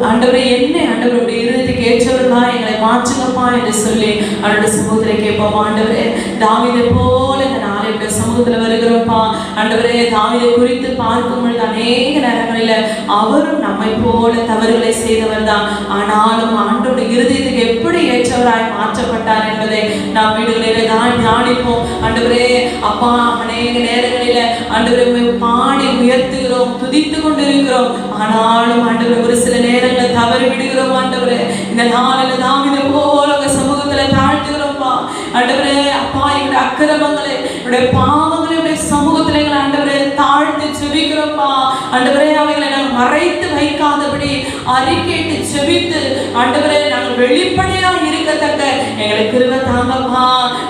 ஆண்டவரே என்ன ஆண்டவருடைய இருதயத்துக்கு ஏற்றவர்களாய் எங்களை மாற்றுங்கப்பா என்று சொல்லி அவனுடைய சமூகத்துல கேட்போமா. ஆண்டவரே தாவீதை போல இந்த நாளுடைய சமூகத்துல வருகிறோம்ப்பா. ஆண்டவரே தாவீதை குறித்து பார்க்கும் பொழுது அநேக நேரங்களில அவரும் நம்மை போல தவறுகளை செய்தவர் தான். ஆனாலும் ஆண்டவருடைய இருதயத்துக்கு எப்படி ஏற்றவராய் மாற்றப்பட்டார் என்பதை நாம் வீடுகளிலே தியானிப்போம். ஆண்டவரே அப்பா அநேக நேரங்களில ஆண்டவரை பாடி உயர்த்துகிறோம், துதித்து கொண்டிருக்கிறோம். ஆனாலும் ஆண்டவரை ஒரு சில நேரங்களில் தவறி விடுகிறோம். ஆண்டவரே இந்த நாளில் தாவீதை போல உங்க சமூகத்துல தாழ்த்துகிறோம்ப்பா. ஆண்டவரே அப்பா எங்களுடைய அக்கிரமங்களை என்னுடைய பாவங்களை சமூகத்துல எங்களை ஆண்டவரே தாழ்த்து ஜெபிக்கிறோம்ப்பா. ஆண்டவரே அவைகளை நாங்கள் மறைத்து வைக்காதபடி அறிக்கையிட்டு ஜெபித்து ஆண்டவரே நாங்கள் வெளிப்படையா இருக்கத்தக்க எங்களுக்கு கிருபை தாங்கப்பா.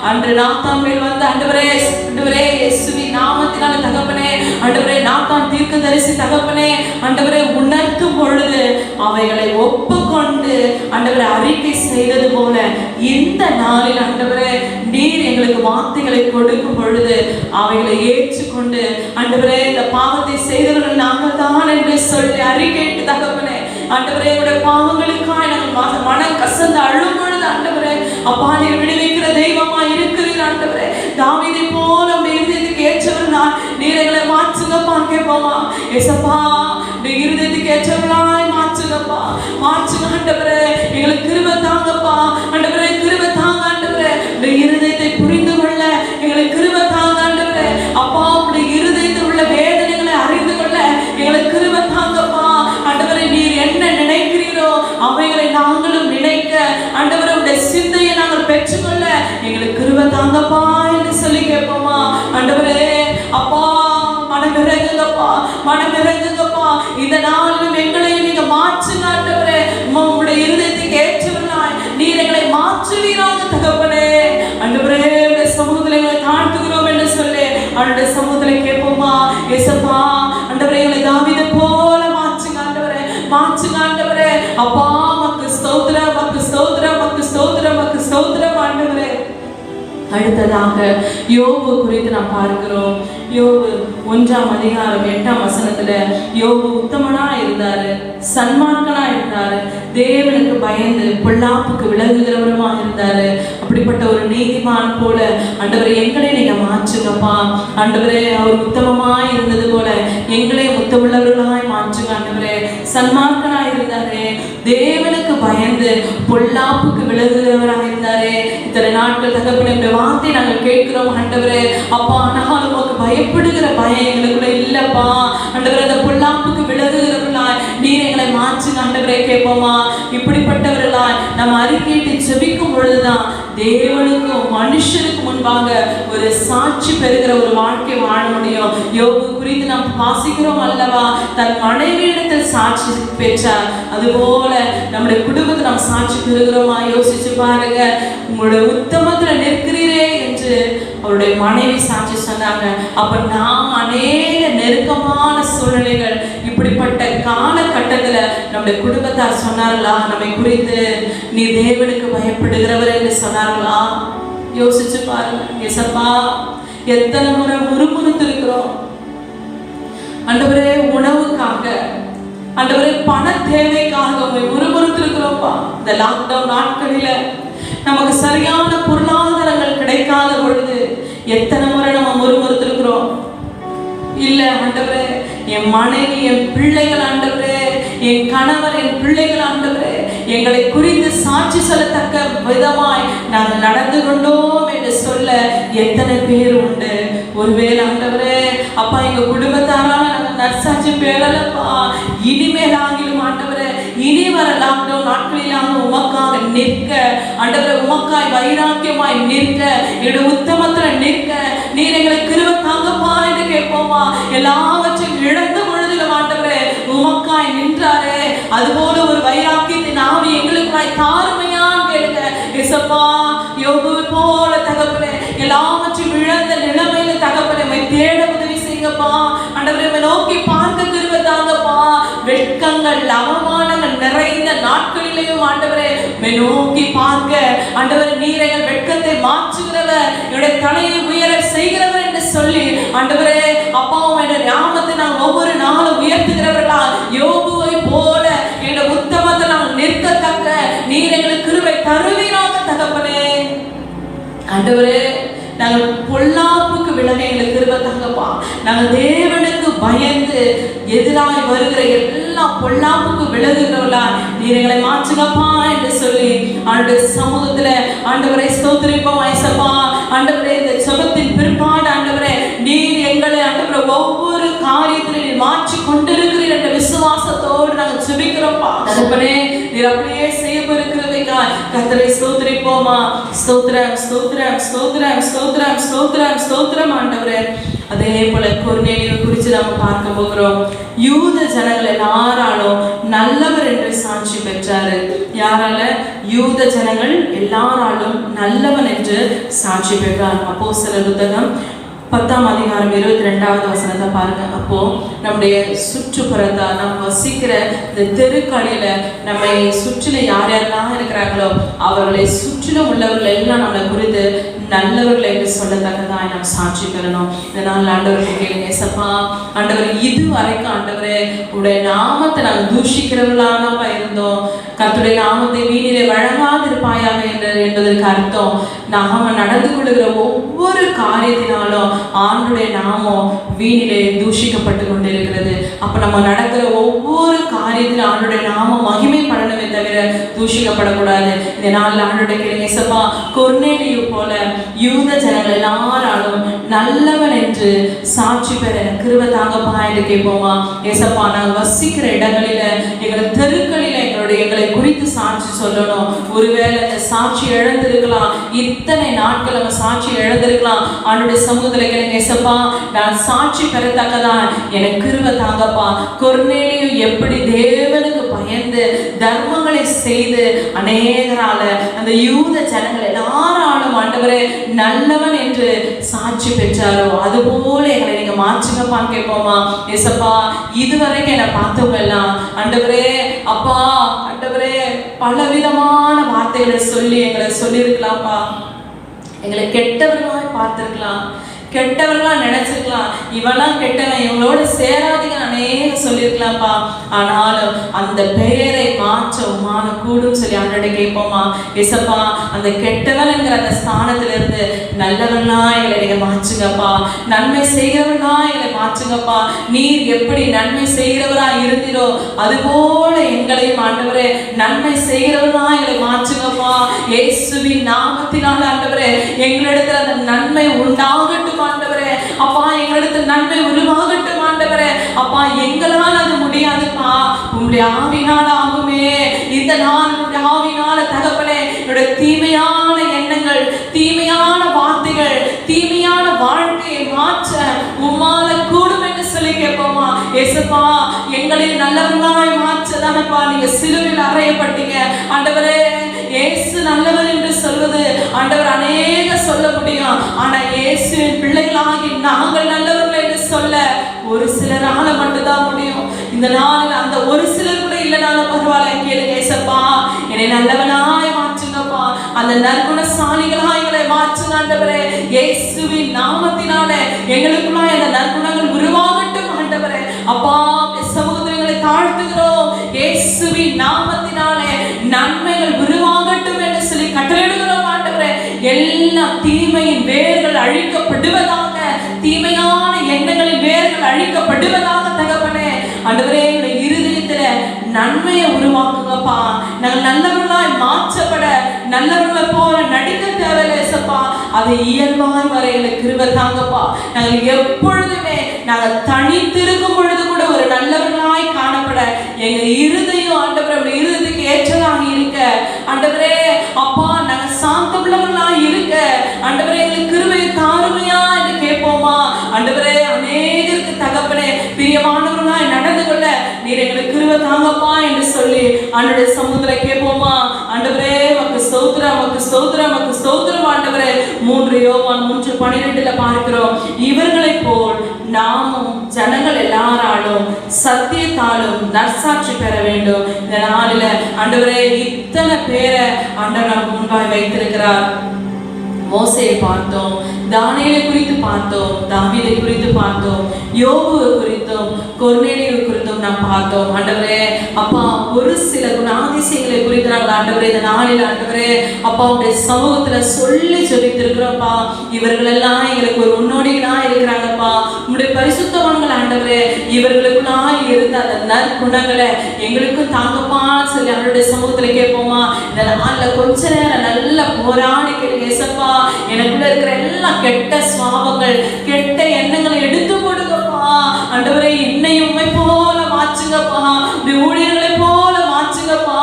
அன்று நாத்தான் மேல் வந்து ஆண்டவரே இயேசுவின் நாமத்தினால தகப்பனே ஆண்டவரே நாத்தான் தீர்க்கதரிசி தகப்பனே ஆண்டவரே உணர்த்தும் பொழுது அவைகளை ஒப்புக்கொண்டு ஆண்டவரே அறிக்கை செய்தது போல இந்த நாளில் ஆண்டவரே நீர் எங்களுக்கு வார்த்தைகளை கொடுக்கும் பொழுது அவைகளை ஏற்றுக்கொண்டு ஆண்டவரே இந்த பாவத்தை செய்தவர்கள் நாங்கள் தான் என்று சொல்லி அறிக்கையிட்டு தகப்பனே ஆண்டவரே உடைய பாவங்களுக்காக நாங்கள் மனம் கசந்து அழும் பொழுது ஆண்டவரே அப்பா நீர் விடுவிக்கிற தெய்வமா இருக்கிறீர் ஆண்டவரே. தாவீதை போல உடைய இருதயத்துக்கு ஏற்றவர் நான் நீர் எங்களை மாற்றுங்கப்பா கேட்போமா. ஏசப்பா நீ இருதயத்துக்கு ஏற்றவர்களாய் மாற்றுங்கப்பா, மாற்றுங்க ஆண்டவரே. எங்களுக்கு கிருபை தாங்கப்பா ஆண்டவரே, கிருபை தாங்க ஆண்டவரே. உடைய இருதயத்தை புரிந்து கொள்ள எங்களுக்கு கிருபை தாங்க ஆண்டவரே. அப்பா உடைய இருதயத்தில் உள்ள வேதனைகளை அறிந்து கொள்ள எங்களுக்கு கிருபை தாங்கப்பா ஆண்டவரே. நீர் என்ன நினைக்கிறீரோ அவைகளை நாங்களும் நினைக்க ஆண்டவரே உடைய சிந்தையை நாங்கள் பெற்றுக்கொள்ள எங்களுக்கு கிருபை தாங்கப்பா என்று சொல்லி கேட்போமா ஆண்டவரே. அப்பா மனமிறங்குங்கப்பா, மனமிறங்குங்கப்பா. இந்த நாளிலும் எங்களையும் நீங்க மாற்றுங்க ஆண்டவரே. உங்களுடைய இருதயத்துக்கு ஏற்றவர்களாய் நீர் எங்களை மாற்றுவீராக தகப்பனே. ஆண்டவரே உடைய சமூகத்தில் எங்களை தாழ்த்துகிறோம் என்று சொல்லி அவருடைய சமூகத்தில் கேட்போமா. ஏசப்பா ஆண்டவரே எங்களை தாவீதை போல மாற்றுங்க ஆண்டவரே, மாற்றுங்க ஆண்டவரே. அப்பா மக்கு ஸ்தோத்திரம், மக்கு ஸ்தோத்திரம், மக்கு ஸ்தோத்திரம், மக்கு ஸ்தோத்திரம் ஆண்டவரே. அடுத்ததாக யோபு குறித்து நாம் பார்க்கிறோம். யோபு 1ஆம் அதிகாரம் 8ஆம் வசனத்துல யோபு உத்தமனா இருந்தாரு, சன்மார்க்கனா இருந்தாரு, தேவனுக்கு பயந்து பொல்லாப்புக்கு விலகுகிறவருமா இருந்தாரு. அப்படிப்பட்ட ஒரு நீதிமான் போல ஆண்டவரே எங்களை நீங்க மாற்றுங்கப்பா ஆண்டவரே. அவர் உத்தமமாய் இருந்தது போல எங்களை உத்தமுள்ளவர்களாய் மாற்றுங்க ஆண்டவரே. சன்மார்க்கனா இருந்தாரு, தேவனுக்கு பயந்து பொல்லாப்புக்கு விலகுகிறவராக இருந்தாரு. இத்தனை நாட்கள் தகப்பனே வார்த்தை நாங்கள் கேட்கிறோம் ஆண்டவரே. அப்பா ஆனால் உமக்கு பயப்படுகிற பயம் எங்களுக்குள்ள இல்லப்பா ஆண்டவரே. அந்த பொல்லாப்புக்கு விலகுகிறவர்களாய் நீர் எங்களை மாற்றுங்க ஆண்டவரே கேட்போமா. இப்படிப்பட்டவர்களாய் நம்ம அறிக்கையிட்டு ஜெபிக்கும் பொழுதுதான் தேவனுக்கும் மனுஷனுக்கு முன்பாக ஒரு சாட்சி பெறுகிற ஒரு வாழ்க்கை வாழ முடியும். யோபு குறித்து நாம் வாசிக்கிறோம் அல்லவா, தன் மனைவியிடத்தில் சாட்சி பெற்றார். அதுபோல நம்முடைய குடும்பத்தை நாம் சாட்சி பெறுகிறோமா யோசிச்சு பாருங்க. உங்களுடைய உத்தமத்துல நிற்கிறீரே என்று அவருடைய மனைவி சாட்சி சொன்னாங்க. அப்ப நாம் அநேக நெருக்கமான சூழ்நிலைகள் இப்படிப்பட்ட காலகட்டத்துல நம்முடைய குடும்பத்தார் சொன்னார்களா நம்மை குறித்து நீ தேவனுக்கு பயப்படுகிறவர் என்று சொன்னார்களா? யோசிச்சு பாருங்க. ஏசப்பா எத்தனை முறை முறுமுறுத்து இருக்கிறோம் ஆண்டவரே, உணவுக்காக ஆண்டவரே, பண தேவைக்காக உங்களை முறுமுறுத்து இருக்கிறோம்ப்பா. இந்த லாக்டவுன் நாட்களில நமக்கு சரியான பொருளாதாரங்கள் கிடைக்காத பொழுது எத்தனை முறை நம்ம முறுமுறுத்திருக்கிறோம். இல்ல ஆண்டவரே, என் மனைவி, என் பிள்ளைகள் ஆண்டவரே, என் கணவர், என் பிள்ளைகள் ஆண்டவரே, எங்களை குறித்து சாட்சி சொல்லத்தக்க விதமாய் நாங்கள் நடந்து கொண்டோம் என்று சொல்ல எத்தனை பேர் உண்டு. ஒருவேளை ஆண்டவரே அப்பா எங்க குடும்பத்தாரால நாங்கள் நற்சாட்சி பேரலப்பா, இனிமேல் ஆகிலும் ஆண்டவரே இனி வர லாக்டவுன் நாட்களிலாக உமக்காக நிற்க ஆண்டவரே, உமக்காய் வைராக்கியமாய் நிற்க, என்னுடைய உத்தமத்துல நிற்க நீர் எங்களை கிருபை தாங்கப்பா என்று கேட்போமா. எல்லாவற்றையும் இழந்த பொழுதிலும் ஆண்டவரே உமக்காய் நின்றாரே, அதுபோல ஒரு வைராக்கியத்தின் ஆவி எங்களுக்காய் தாருமையான்னு கேளுங்க. ஏசப்பா யோபு போல தகப்பனே எல்லாவற்றையும் இழந்த நிலைமையில தகப்பனை தேட உதவி செய்யுங்கப்பா ஆண்டவரை நோக்கி பார்க்க கிருபை தாங்கப்பா. வெட்கங்கள் அவமானங்கள் நிறைந்த நாட்களிலேயும் ஆண்டவரை நோக்கி பார்க்க ஆண்டவர் நீர் எங்கள் வெட்கத்தை மாற்றுகிறவர், என்னுடைய தலையை உயர செய்கிறவர் என்று சொல்லி ஆண்டவரே அப்பா உம்முடைய நாமத்தை நாங்கள் ஒவ்வொரு நாளும் உயர்த்துகிறவர்களா யோபுவை போல எங்கள் உத்தமத்தை நாங்கள் நிற்கத்தக்க நீர் எங்களுக்கு கிருபை தருவீராக தகப்பனே. ஆண்டவரே நாங்கள் பொல்லாப்புக்கு விலக எங்களுக்கு கிருபை தாங்கப்பா. நாங்கள் தேவனுக்கு பயந்து எதிராக வருகிற எல்லா பொல்லாப்புக்கு விலகுகிறவர்களா நீர் எங்களை மாற்றுங்கப்பா என்று சொல்லி ஆண்டவருடைய சமூகத்துல ஆண்டவரை ஸ்தோத்திரிப்போம். ஐசப்பா ஆண்டவரே இந்த ஜெபத்தின் பிற்பாடு ஆண்டவரே நீர் எங்களை ஆண்டவரை ஒவ்வொரு காரியத்திலும் நீர் மாற்றி கொண்டிருக்கிறீர் என்ற விசுவாசத்தோடு நாங்கள் ஜெபிக்கிறோம்ப்பா. தகப்பனே நீர் அப்படியே செய்ய இருக்கிறவைக்காய் கர்த்தரை ஸ்தோத்திரிப்போமா. ஸ்தோத்திரம் ஸ்தோத்திரம் ஸ்தோத்திரம் ஸ்தோத்திரம் ஸ்தோத்திரம் ஸ்தோத்திரம் ஆண்டவரே. அதே போல கொர்நேலியை குறித்து நம்ம பார்க்க போகிறோம். யூத ஜனங்கள் எல்லாராலும் நல்லவர் என்று சாட்சி பெற்றாரு. யாரால? யூத ஜனங்கள் எல்லாராலும் நல்லவன் என்று சாட்சி பெற்றார். அப்போஸ்தலர் புத்தகம் 10ஆம் அதிகாரம் 22வது வசனத்தை பாருங்க. அப்போ நம்முடைய சுற்றுப்புறத்தா நாம் வசிக்கிற இந்த தெருக்களில நம்மை சுற்றிலும் யார் யாரெல்லாம் இருக்கிறாங்களோ அவர்களை சுற்றிலும் உள்ளவர்கள் எல்லாம் நம்மளை குறித்து நல்லவர்கள் என்று சொல்லத்தக்கதாக நாம் சாட்சி பெறணும். இதனால் ஆண்டவருக்கு கேளுங்க, ஏசப்பா ஆண்டவர் இது வரைக்கும் ஆண்டவரே உடைய நாமத்தை நாங்கள் தூஷிக்கிறவர்களாக இருந்தோம். கர்த்தருடைய நாமத்தை வீணிலே வழங்காதிருப்பாயாக என்பதற்கு அர்த்தம் நாம நடந்து கொள்ளுகிற ஒவ்வொரு காரியத்தினாலும் ஆண்டுடைய நாமம் வீணிலே தூஷிக்கப்பட்டு கொண்டிருக்கிறது. அப்ப நம்ம நடக்கிற ஒவ்வொரு காரியத்திலும் ஆண்டுடைய நாமம் மகிமைப்படணுமே தவிர தூஷிக்கப்படக்கூடாது. இந்த நாள் ஆண்டுடைய கேளுங்க, ஏசப்பா கொர்நேலியை போல யூத ஜனங்கள் எல்லாராலும் நல்லவன் என்று சாட்சி பெற கிருபை தாங்கப்பா என்று கேட்போமா. ஏசப்பா நாங்கள் வசிக்கிற இடங்களில எங்கள் தெருக்களில எங்களை குறித்து சாட்சி சொல்லணும். ஒருவேளை இந்த சாட்சி இழந்திருக்கலாம், இத்தனை நாட்கள் நம்ம சாட்சி இழந்திருக்கலாம். ஆண்டவருடைய சமூகத்துல கேளுங்க, ஏசப்பா நான் சாட்சி பெறத்தக்கதான் எனக்கு கிருபை தாங்கப்பா. கொர்நேலியை எப்படி தேவனுக்கு பயந்து தர்மங்களை செய்து அநேகரால அந்த யூத ஜனங்கள் எல்லாராலும் ஆண்டவரே நல்லவன் என்று சாட்சி பெற்றாரோ அதுபோல எங்களை நீங்க மாற்றுங்கப்பான்னு கேட்போமா. ஏசப்பா இதுவரைக்கும் என்னை பார்த்தவங்க எல்லாம் ஆண்டவரே அப்பா ஆண்டவரே பலவிதமான வார்த்தைகளை சொல்லி எங்களை சொல்லியிருக்கலாம்ப்பா. எங்களை கெட்டவர்களாய் பார்த்திருக்கலாம், கெட்டவர்களா நினைச்சிருக்கலாம். இவெல்லாம் கெட்டவன், இவங்களோட சேராதீங்க அநேக சொல்லியிருக்கலாம்ப்பா. ஆனாலும் அந்த பெயரை மாற்ற உமான கூடும் சொல்லி ஆண்டவரை கேட்போமா. ஏசப்பா அந்த கெட்டவன் என்கிற அந்த ஸ்தானத்திலிருந்து நல்லவர்களா எங்களை நீங்க மாற்றுங்கப்பா. நன்மை செய்கிறவர்களா எங்களை மாற்றுங்கப்பா. நீர் எப்படி நன்மை செய்கிறவரா இருந்தீரோ அதுபோல எங்களையும் ஆண்டவரே நன்மை செய்கிறவர்களா எங்களை மாற்றுங்கப்பா. இயேசுவின் நாமத்தினால் ஆண்டவரே எங்களிடத்துல அந்த நன்மை உண்டாகட்டும் ஆண்டவரே. அப்பா எங்களிடத்தில் நன்மை உருவாகட்டும் ஆண்டவரே. அப்பா எங்களால் அது முடியாதுப்பா, உங்களுடைய ஆவினால் ஆகுமே. இந்த நாள் உங்களுடைய ஆவினால தகப்பனே என்னுடைய தீமையான எண்ணங்கள், தீமையான வார்த்தைகள், தீமையான வாழ்க்கையை மாற்ற உம்மால கூடும் என்று சொல்லி கேட்போமா. ஏசப்பா எங்களில் நல்லவர்களாய் மாற்றதானப்பா நீங்க சிலுவையில் அறையப்பட்டீங்க ஆண்டவரே. இயேசு நல்லவர் என்று சொல்வது ஆண்டவர் அநேக சொல்ல முடியும். ஆனா இயேசுவின் பிள்ளைகளாகி நாங்கள் நல்லவர்கள் என்று சொல்ல ஒரு சிலரால மட்டும்தான் முடியும். இந்த நாளில் அந்த ஒரு சிலர் கூட இல்லைனாலும் பரவாயில்ல, கேளுங்க ஏசப்பா என்னை நல்லவனாய் மாற்றுங்கப்பா. அந்த நற்குணசாலிகளாய் எங்களை மாற்றுங்க ஆண்டவரே. இயேசுவின் நாமத்தினால எங்களுக்குள்ளாய் அந்த நற்குணங்கள் உருவாகட்டும் ஆண்டவரே. அப்பா சமூகங்களை தாழ்த்துகிறோம். இயேசுவின் நாமத்தினாலே நன்மைகள் உருவாகட்டும் என்று சொல்லி கட்டளையிடுகிறோம் ஆண்டவரே. எல்லா தீமையின் வேர்கள் அழிக்கப்படுவதாக, தீமையான எண்ணங்களின் வேர்கள் அழிக்கப்படுவதாக தகப்பனே. ஆண்டவரே எங்களுடைய இருதயத்துல நன்மையை உருவாக்குங்கப்பா. நாங்கள் நல்லவர்களாய் மாற்றப்பட நல்லவர்களை போல நடிக்க தேவையில்லைப்பா. அதை இயல்பாய் வர எங்களுக்கு கிருபை தாங்கப்பா. நாங்கள் எப்பொழுதுமே நாங்கள் தனித்திருக்கும் பொழுது கூட ஒரு நல்லவர்களாய் காணப்பட எங்க இருதயம் ஆண்டவரே இருதயத்துக்கு ஏற்றதாக இருக்க ஆண்டவரே. அப்பா நாங்கள் சாந்தமுள்ளவர்களாய் இருக்க ஆண்டவரே எங்களுக்கு கிருபை தாருமையா என்று கேட்போமா. ஆண்டவரே அநேகருக்கு தகப்பனே பிரியமானவர்களாய் நடந்து கொள்ள நீர் எங்களுக்கு கிருபை தாங்கப்பா என்று சொல்லி ஆண்டவருடைய சமூகத்துல கேட்போமா. ஆண்டவரே உமக்கு ஸ்தோத்திரம், உமக்கு ஸ்தோத்திரம், உமக்கு ஸ்தோத்திரம் ஆண்டவரே. 3 யோவான் 3:12 பார்க்கிறோம், இவர்களை போல் நாமும் ஜனங்கள் எல்லாராலும் சத்தியத்தாலும் நற்சாட்சி பெற வேண்டும். இந்த நாளில ஆண்டவரே இத்தனை பேரை ஆண்டவர் நமக்கு முன்பாய் வைத்திருக்கிறார். மோசேயை பார்த்தோம், தானியேலை குறித்து பார்த்தோம், தாவீதை குறித்து பார்த்தோம், யோபுவை குறித்தும் கொர்நேலியை குறித்தும் நாம் பார்த்தோம். ஆண்டவரே அப்பா ஒரு சில குணாதிசயங்களை குறித்து நாங்கள் ஆண்டவரே இந்த நாளில் ஆண்டவரே அப்பா உடைய சமூகத்துல சொல்லி சொல்லித்திருக்கிறோம்ப்பா. இவர்கள் எல்லாம் எங்களுக்கு ஒரு முன்னோடிகளா இருக்கிறாங்கப்பா. உங்களுடைய பரிசுத்தவான்கள் ஆண்டவரே இவர்களுக்குள்ளாய் இருந்த அந்த நற்குணங்களை எங்களுக்கும் தாங்கப்பா சொல்லி அவருடைய சமூகத்துல கேட்போமா. இந்த நாளில் கொஞ்ச நேரம் நல்ல போராடி கேளுங்க ஏசப்பா. எனக்குள்ள இருக்கிற எல்லா கெட்ட சுவாபங்கள், கெட்ட எண்ணங்களை எடுத்து போடுங்கப்பா. ஆண்டவரே என்னை உம்மை போல மாற்றுங்கப்பா, ஊழியர்களை போல மாற்றுங்கப்பா.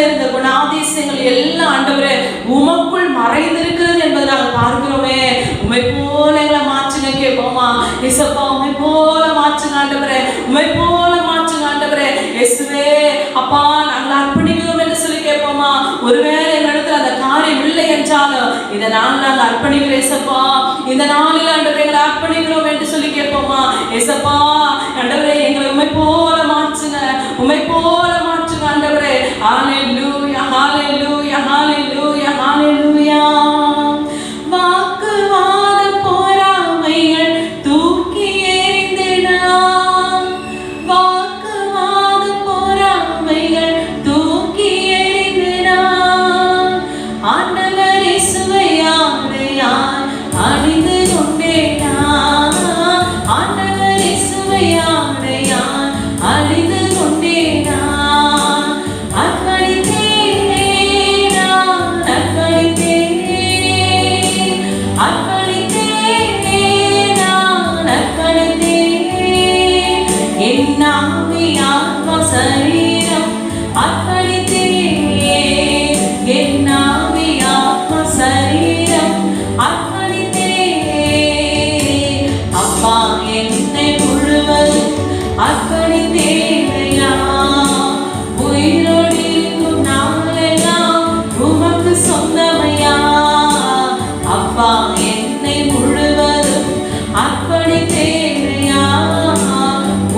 இருந்த குணாதிசயங்கள் எல்லாம் ஆண்டவரே உமக்குள் மறைந்திருக்கிறது என்பதை நாங்கள் பார்க்கிறோமே. உமை போல எங்களை மாற்றுங்க கேட்போமா? இயேசப்பா உமை போல மாற்றுங்க ஆண்டவரே, உமை போல மாற்றுங்க ஆண்டவரே. இயேசுவே அப்பா நாங்கள் அர்ப்பணிக்கிறோம் என்று சொல்லி கேட்போமா? ஒருவேளை எங்களிடத்துல அந்த காரியம் இல்லை என்றாலும் இந்த நாள் நாங்கள் அர்ப்பணிக்கிறோம் இயேசப்பா, இந்த நாளில் ஆண்டவரே எங்களை அர்ப்பணிக்கிறோம் என்று சொல்லி கேட்போமா? இயேசப்பா ஆண்டவரே எங்களை உமை போல மாற்றுங்க, உமை போல மாற்றுங்க ஆண்டவரே. ஹல்லேலூயா ஹல்லேலூயா ஹல்லேலூயா ஹல்லேலூயா. வாக்குவாத போராமைகள் தூக்கி எறிந்தினான், வாக்குவாத போராமைகள் தூக்கி எறிந்தினான். ஆண்டவர் இயேசுவை ஆடையாய் அணிந்து கொண்டேனான், ஆண்டவர் இயேசுவை ஆடையாய் அணிந்து கொண்டேனான். அர்ப்பணித்தேன் நான் அர்ப்பணித்தேன், அர்ப்பணித்தேன் நான் அர்ப்பணித்தேன். என் ஆவி ஆத்மா சரீரம் அர்ப்பணித்தேன், என் ஆவி ஆத்மா சரீரம் அர்ப்பணித்தேன். அப்பா என்னை முழுவதும் அர்ப்பணித்தேனையா, உயிரோடு இருக்கும் நாளெல்லாம் உமக்கு சொந்தமையா. அப்பா என்னை முழுவதும் அர்ப்பணித்தேனையா,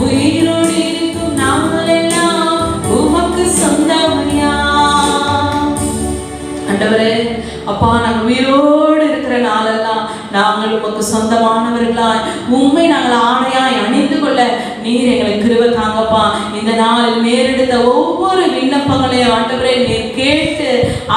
உயிரோடு இருக்கும் நாளெல்லாம் உமக்கு சொந்தமையா. ஆண்டவரே அப்பா நாங்கள் உயிரோடு இருக்கிற நாளெல்லாம் நாங்கள் உமக்கு சொந்தமானவர்களாய் உண்மை நாங்கள் ஆடையாய் அணிந்து கொள்ள நீர் எங்களை கிருபை தாங்கப்பா. இந்த நாளில் நேரெடுத்த ஒவ்வொரு விண்ணப்பங்களையும் ஆண்டவரே நீர் கேட்டு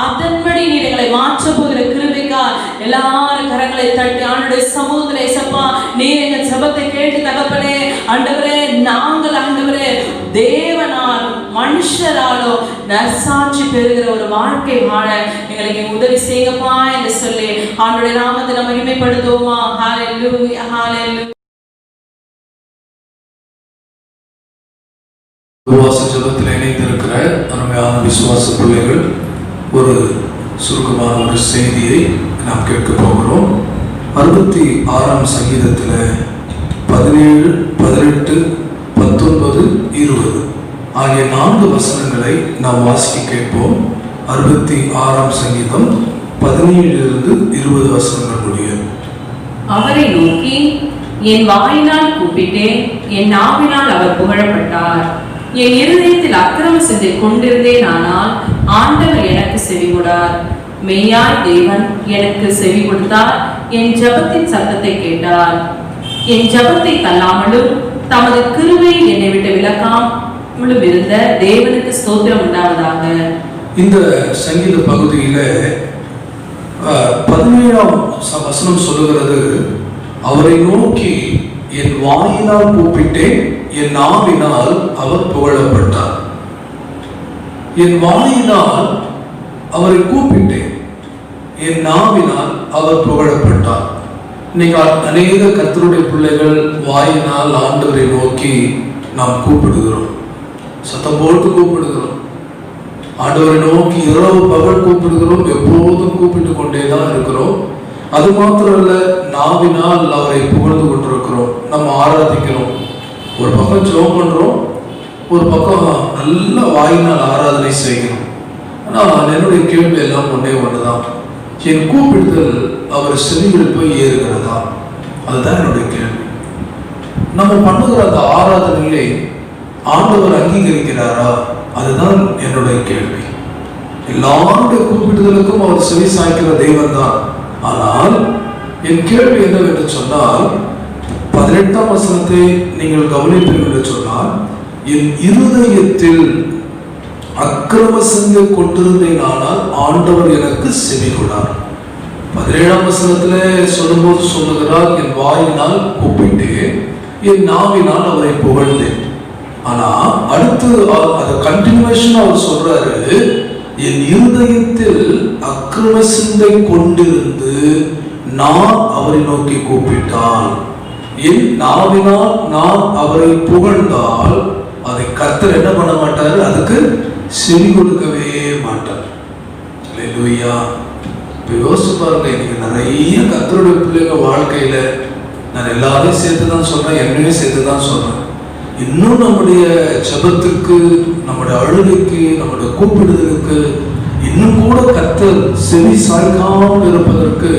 அதன்படி நீர் எங்களை மாற்ற போகிற கிருபைக்கா எல்லாரும் கரங்களை தட்டி ஆண்டவருடைய சமூகத்திலே இயேசப்பா நீர் எங்கள் ஜெபத்தை கேட்டு தகப்பனே ஆண்டவரே நாங்கள் ஆண்டவரே தேவனாலும் மனுஷராலோ நற்சாட்சி பெறுகிற ஒரு வாழ்க்கை வாழ எங்களுக்கு உதவி செய்யுங்கப்பா என்று சொல்லி ஆண்டவருடைய நாமத்தை நம்ம மகிமைப்படுத்துவோமா? ஹல்லேலூயா ஹல்லேலூயா. உபவாச ஜெபத்தில் இணைந்திருக்கிற அருமையான விசுவாச பிள்ளைகள், ஒரு சுருக்கமான ஒரு செய்தியை நாம் கேட்க போகிறோம். 66ஆம் சங்கீதத்தில் 17, 18, 19, 20 ஆகிய 4 வசனங்களை நாம் வாசிக்க கேட்போம். 66ஆம் சங்கீதம் 17 - 20 வசனங்கள் முடிய. அவரை நோக்கி என் வாயினால் கூப்பிட்டேன், என் நாவினால் அவர் புகழப்பட்டார். என் இருதயத்தில் அக்கிரமம் செய்து கொண்டிருந்தேன், ஆனால் ஆண்டவர் எனக்கு செவி கொடார். மெய்யாய் தேவன் எனக்கு செவி கொடுத்தார், என் ஜெபத்தின் சத்தத்தை கேட்டார். என் ஜெபத்தை தள்ளாமலும் தமது கிருபை என்னை விட்டு விலக்காமலும் இருந்த தேவனுக்கு ஸ்தோத்திரம் உண்டாவதாக. இந்த சங்கீத பகுதியில 17ஆம் வசனம் சொல்லுகிறது, அவரை நோக்கி என் வாயினால் கூப்பிட்டேன், என் நாவினால் அவர் புகழப்பட்டார். என் வாயினால் அவரை கூப்பிட்டேன், என் நாவினால் அவர் புகழப்பட்டார். இன்னைக்கு அநேக கர்த்தருடைய பிள்ளைகள் வாயினால் ஆண்டவரை நோக்கி நாம் கூப்பிடுகிறோம், சத்தம் போட்டு கூப்பிடுகிறோம். ஆண்டவரை நோக்கி இரவு பகல் கூப்பிடுகிறோம், எப்போதும் கூப்பிட்டு கொண்டே தான் இருக்கிறோம். அது மாத்திரமல்ல, நாவினால் அவரை புகழ்ந்து கொண்டிருக்கிறோம், நம்ம ஆராதிக்கிறோம். ஒரு பக்கம் ஜெபம் பண்றோம், ஒரு பக்கம் நல்ல வாயினால் ஆராதனை செய்கிறோம். ஆனால் என்னுடைய கேள்வி எல்லாம் ஒன்றுதான், என் கூப்பிடுதல் அவர் செவிகளில் போய் ஏறுகிறதா? அதுதான் என்னுடைய கேள்வி. நம்ம பண்ணுகிற அந்த ஆராதனையை ஆண்டவர் அங்கீகரிக்கிறாரா? அதுதான் என்னுடைய கேள்வி. எல்லாருடைய கூப்பிடுதலுக்கும் அவர் செவி சாய்க்கிற தெய்வம் தான். ஆனால் என் கேள்வி என்னவென்று சொன்னால், 18ஆம் வசனத்தை நீங்கள் கவனிப்பீர்கள் என்று சொன்னால், என் இருதயத்தில் அக்கிரம செய்து கொண்டிருந்தேன், ஆனால் ஆண்டவர் எனக்கு செவி கொடார். 17ஆம் வசனத்துல சொல்லும்போது சொல்லுகிறார், என் வாயினால் கூப்பிட்டேன், என் நாவினால் அவரை புகழ்ந்தேன். ஆனா அடுத்து அதை கண்டினியூஷன் அவர் சொல்றாரு, என் இருதயத்தில் அக்கிரம சிந்தை கொண்டிருந்து நான் அவரை நோக்கி கூப்பிட்டால், என் நாவினால் நான் அவரை புகழ்ந்தால் அதை கர்த்தர் என்ன பண்ண மாட்டாரு, அதுக்கு செவி கொடுக்கவே மாட்டார். அல்லேலூயா. இப்போ யோசிச்சு பாருங்க, இன்னைக்கு நிறைய கர்த்தருடைய பிள்ளைங்க வாழ்க்கையில, நான் எல்லாரையும் சேர்த்து தான் சொல்றேன், என்னையும் சேர்த்து தான் சொல்றேன், இன்னும் நம்முடைய ஜெபத்துக்கு, நம்முடைய அழுகைக்கு, நம்முடைய கூப்பிடுதலுக்கு இன்னும் கூட கர்த்தர் செவி சாய்க்காமல் இருப்பதற்கு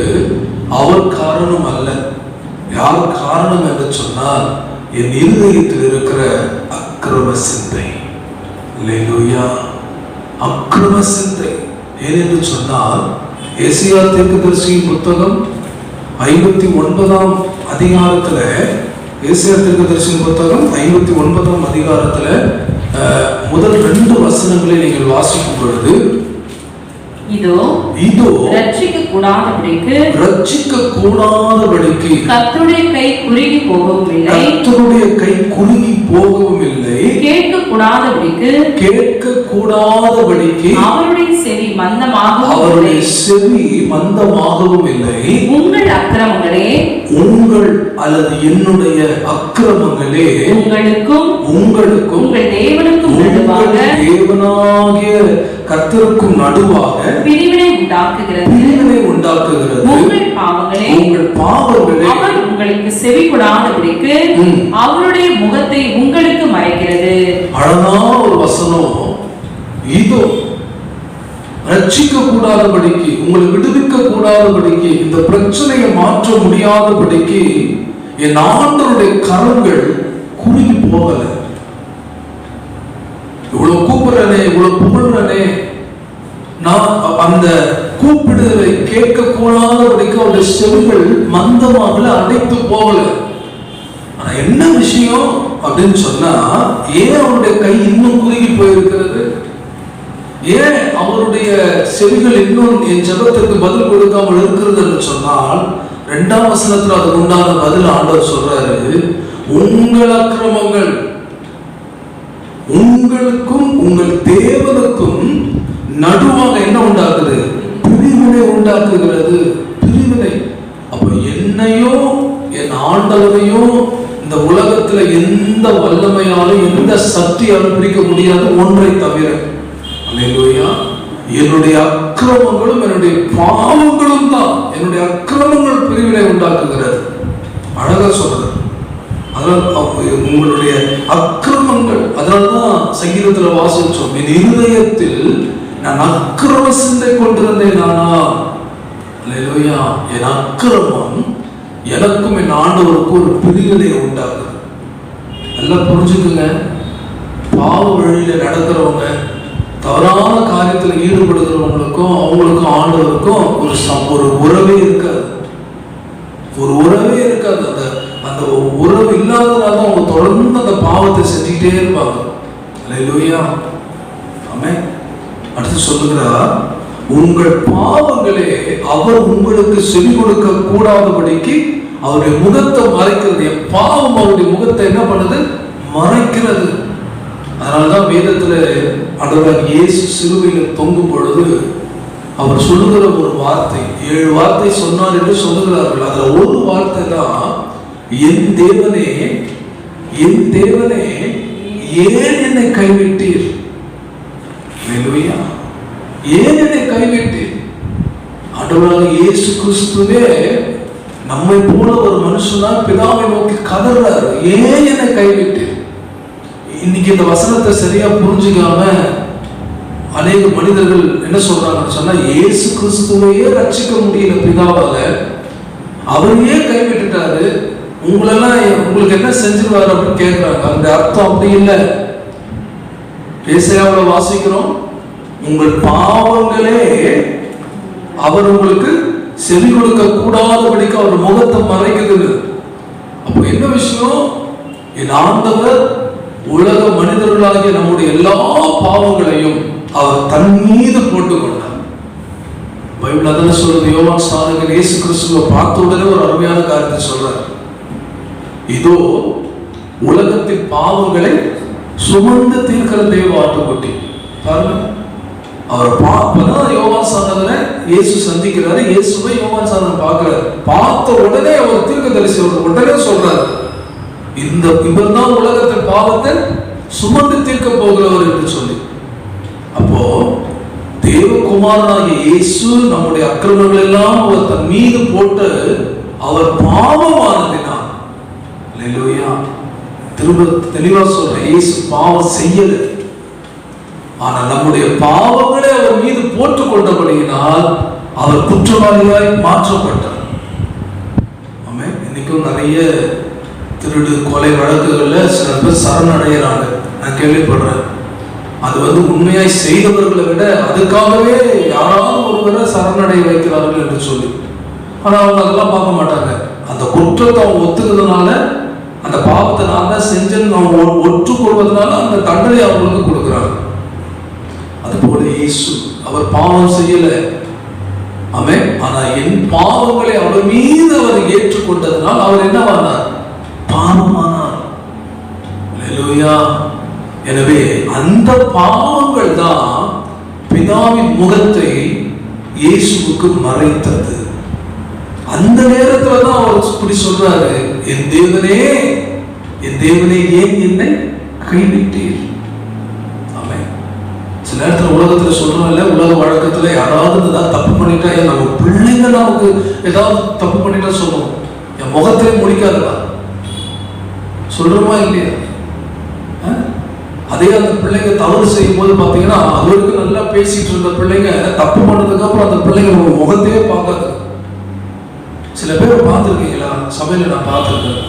அவர் காரணம் அல்ல. யார் காரணம் என்று சொன்னால், என் இருதயத்தில் இருக்கிற அக்கிரம சிந்தை. அல்லேலூயா. அக்கிரம சிந்தை. ஏனென்று சொன்னால், ஏசாயா தீர்க்கதரிசியின் புத்தகம் 59ஆம் அதிகாரத்துல, ஏசாயா தீர்க்கதரிசியின் புத்தகம் 59ஆம் அதிகாரத்துல முதல் 2 வசனங்களை நீங்கள் வாசிக்கும் பொழுது, இதோ ரட்சிக்க கூடாதபடிக்கு கர்த்தருடைய கை குறுகி போகவும் இல்லை, கர்த்தருடைய கை குறுகி போகவும் இல்லை, கேட்க கூடாதபடிக்கு அவருடைய செவி மந்தமாகவும் இல்லை, உங்கள் அக்கிரமங்களே, உங்கள் அல்லது என்னுடைய அக்கிரமங்களே உங்களுக்கும் உங்கள் தேவனுக்கும் தேவனாகிய கர்த்தருக்கும் நடுவாக பிரிவினை உண்டாக்குகிறது. உங்கள் பாவங்களே அவர் உங்களுக்கு செவி கொடாதபடிக்கு அவருடைய முகத்தை உங்களுக்கு மறைக்கிறது. அழகான ஒரு வசனம். இதோ ரட்சிக்க கூடாதபடிக்கு, உங்களை விடுவிக்க கூடாதபடிக்கு, இந்த பிரச்சனையை மாற்ற முடியாதபடிக்கு என் ஆண்டவருடைய கரங்கள் குறுகி போகல. இவ்வளவு கூப்பிடுறனே, இவ்வளவு புகழ்றனே, நான் அந்த கூப்பிடுதலை கேட்க கூடாதபடிக்கு அவருடைய செவிகள் மந்தமாக அடைத்து போகல. ஆனா என்ன விஷயம் அப்படின்னு சொன்னா, ஏன் அவருடைய கை இன்னும் குறுகி போயிருக்கிறது? ஏன் அவருடைய செவிகள் இன்னும் என் ஜெபத்திற்கு பதில் கொடுக்காமல் இருக்கிறது என்று சொன்னால், 2ஆம் வசனத்துல அதுக்கு உண்டான பதில் ஆண்டவர் சொல்றாரு, உங்கள் அக்கிரமங்கள் உங்களுக்கும் உங்கள் தேவனுக்கும் நடுவாக என்ன உண்டாக்குது? பிரிவினை உண்டாக்குகிறது. பிரிவினை. அப்ப என்னையோ என் ஆண்டவரையோ இந்த உலகத்துல எந்த வல்லமையாலும் எந்த சக்தியாலும் பிரிக்க முடியாத ஒன்றை தவிர, அல்லேலூயா, என்னுடைய அக்கிரமங்களும் என்னுடைய பாவங்களும் தான். என்னுடைய அக்கிரமங்கள் பிரிவினை உண்டாக்குகிறது. அழகா சொல்றது. உங்களுடைய அக்கிரமங்கள், அதனால்தான் சங்கீதத்துல வாசிச்சோம், என் இருதயத்தில் நான் அக்கிரம சிந்தை கொண்டிருந்தேன். அல்லேலூயா. என் அக்கிரமம் எனக்கும் என் ஆண்டவருக்கும் ஒரு பிரிவினை உண்டாக்குது. நல்லா புரிஞ்சுக்குங்க. பாவ வழியில நடக்கிறவங்க, தவறான காரியத்தில் ஈடுபடுகிறவங்களுக்கும் அவங்களுக்கும் ஆண்டவருக்கும் ஒரு உறவே இருக்காது. ஒரு உறவே இருக்காது. அந்த உறவு இல்லாததால அவங்க தொடர்ந்து அந்த பாவத்தை செஞ்சுக்கிட்டே இருப்பாங்க. அல்லேலூயா. ஆமென். அடுத்து சொல்லுகிறார், உங்கள் பாவங்களே அவர் உங்களுக்கு செவி கொடுக்க கூடாதபடிக்கு அவருடைய முகத்தை மறைக்கிறது. என் பாவம் அவருடைய முகத்தை என்ன பண்ணுது? மறைக்கிறது. அதனாலதான் வேதத்துல ஆண்டவர் இயேசு சிலுவையில் தொங்கும் பொழுது அவர் சொல்லுகிற ஒரு வார்த்தை, 7 வார்த்தை சொன்னார் என்று சொல்லுகிறார்கள். அதுல ஒரு வார்த்தை தான், என் தேவனே, என் தேவனே, ஏன் என்னை கைவிட்டீர்? அல்லேலூயா. ஏன் என்னை கைவிட்டீர்? ஆண்டவராக இயேசு கிறிஸ்துவே நம்மை போல ஒரு மனுஷனா பிதாவை நோக்கி கதறாரு, ஏன் என்னை கைவிட்டீர்? இன்னைக்கு இந்த வசனத்தை சரியா புரிஞ்சுக்காம அநேக மனிதர்கள் என்ன சொல்றாங்கன்னு சொன்னா, இயேசு கிறிஸ்துவையே ரட்சிக்க முடியல பிதாவால, அவரையே கைவிட்டுட்டாரு, உங்களுக்கு என்ன செஞ்சிருவாரு அப்படின்னு கேட்கிறாங்க. அந்த அர்த்தம் அப்படி இல்லை. ஏசாயாவுல வாசிக்கிறோம், உங்கள் பாவங்களே அவர் உங்களுக்கு செவி கொடுக்க கூடாதபடிக்கு அவர் முகத்தை மறைக்குது. அப்போ என்ன விஷயம்? என் ஆண்டவர் உலக மனிதர்களாகிய நம்முடைய எல்லா பாவங்களையும் அவர் தன் மீது போட்டுக் கொண்டார். பைபிள் அதெல்லாம் சொல்றது. யோவான் ஸ்நானகர் இயேசு கிறிஸ்துவை பார்த்த உடனே ஒரு அருமையான காரியத்தை சொல்றார், இதோ உலகத்தின் பாவங்களை சுமந்து தீர்க்கிற தேவ ஆட்டுக்குட்டி. பாருங்க, அவர் பார்ப்பதான் யோவான் ஸ்நானகரை இயேசு சந்திக்கிறாரு. இயேசுவை யோவான் ஸ்நானகர் பார்க்கிறார். பார்த்த உடனே அவர் தீர்க்கதரிசி உடனே சொல்றாரு, இவர் தான் உலகத்தின் பாவத்தை சுமந்து தீர்க்க போகிறவர் என்று சொல்லி. அப்போ தேவகுமாரனாகிய இயேசு நம்முடைய அக்கிரமங்கள் எல்லாம் அவர் தன் மீது போட்டு அவர் பாவமானதினார். அல்லேலூயா. திரும்ப தெளிவா சொல்றேன், இயேசு பாவம் செய்யல, ஆனால் நம்முடைய பாவங்களை அவர் மீது போட்டுக் கொண்டபடியினால் அவர் குற்றவாளியாய் மாற்றப்பட்டார். ஆமென். இன்னைக்கும் நிறைய திருடு கொலை வழக்குகள்ல சில பேர் சரணடைகிறாங்க, நான் கேள்விப்படுறேன். அது உண்மையாய் செய்தவர்களை விட அதுக்காகவே யாராவது ஒருவரை சரணடைய வைக்கிறார்கள் என்று சொல்லி, ஆனா அவங்க அதெல்லாம் பார்க்க மாட்டாங்க. அந்த குற்றத்தை அவங்க ஒத்துக்கிறதுனால, அந்த பாவத்தை நான் தான் செஞ்சேன்னு அவங்க ஒற்றுக்கொள்வதனால அந்த தண்டனை அவங்களுக்கு கொடுக்குறாங்க. அதுபோல இயேசு அவர் பாவம் செய்யல, ஆமென், ஆனா என் பாவங்களை அவர் மீது அவர் ஏற்றுக்கொண்டதனால் அவர் என்னவானார்? பாவமானார். அல்லேலூயா. எனவே அந்த பாவங்கள் தான் பிதாவின் முகத்தை இயேசுவுக்கு மறைத்தது. அந்த நேரத்துல தான் அவர் இப்படி சொல்றாரு, என் தேவனே, என் தேவனே, ஏன் என்னை கைவிட்டீர்? ஆமென். சில நேரத்தில் உலகத்துல சொல்றோம்ல, உலக வழக்கத்துல யாராவது ஏதாவது தப்பு பண்ணிட்டா, நம்ம பிள்ளைங்க நமக்கு ஏதாவது தப்பு பண்ணிட்டா சொல்லுவோம், என் முகத்திலே முடிக்காதா சொல்றோமா இல்லையா? அதே அந்த பிள்ளைங்க தவறு செய்யும் போது பாத்தீங்கன்னா, அவருக்கு நல்லா பேசிட்டு இருந்த பிள்ளைங்க தப்பு பண்ணதுக்கு அப்புறம் அந்த பிள்ளைங்க முகத்தையே பார்க்காது. சில பேர் பார்த்துருக்கீங்களா? சபையில நான் பார்த்துருக்கேன்.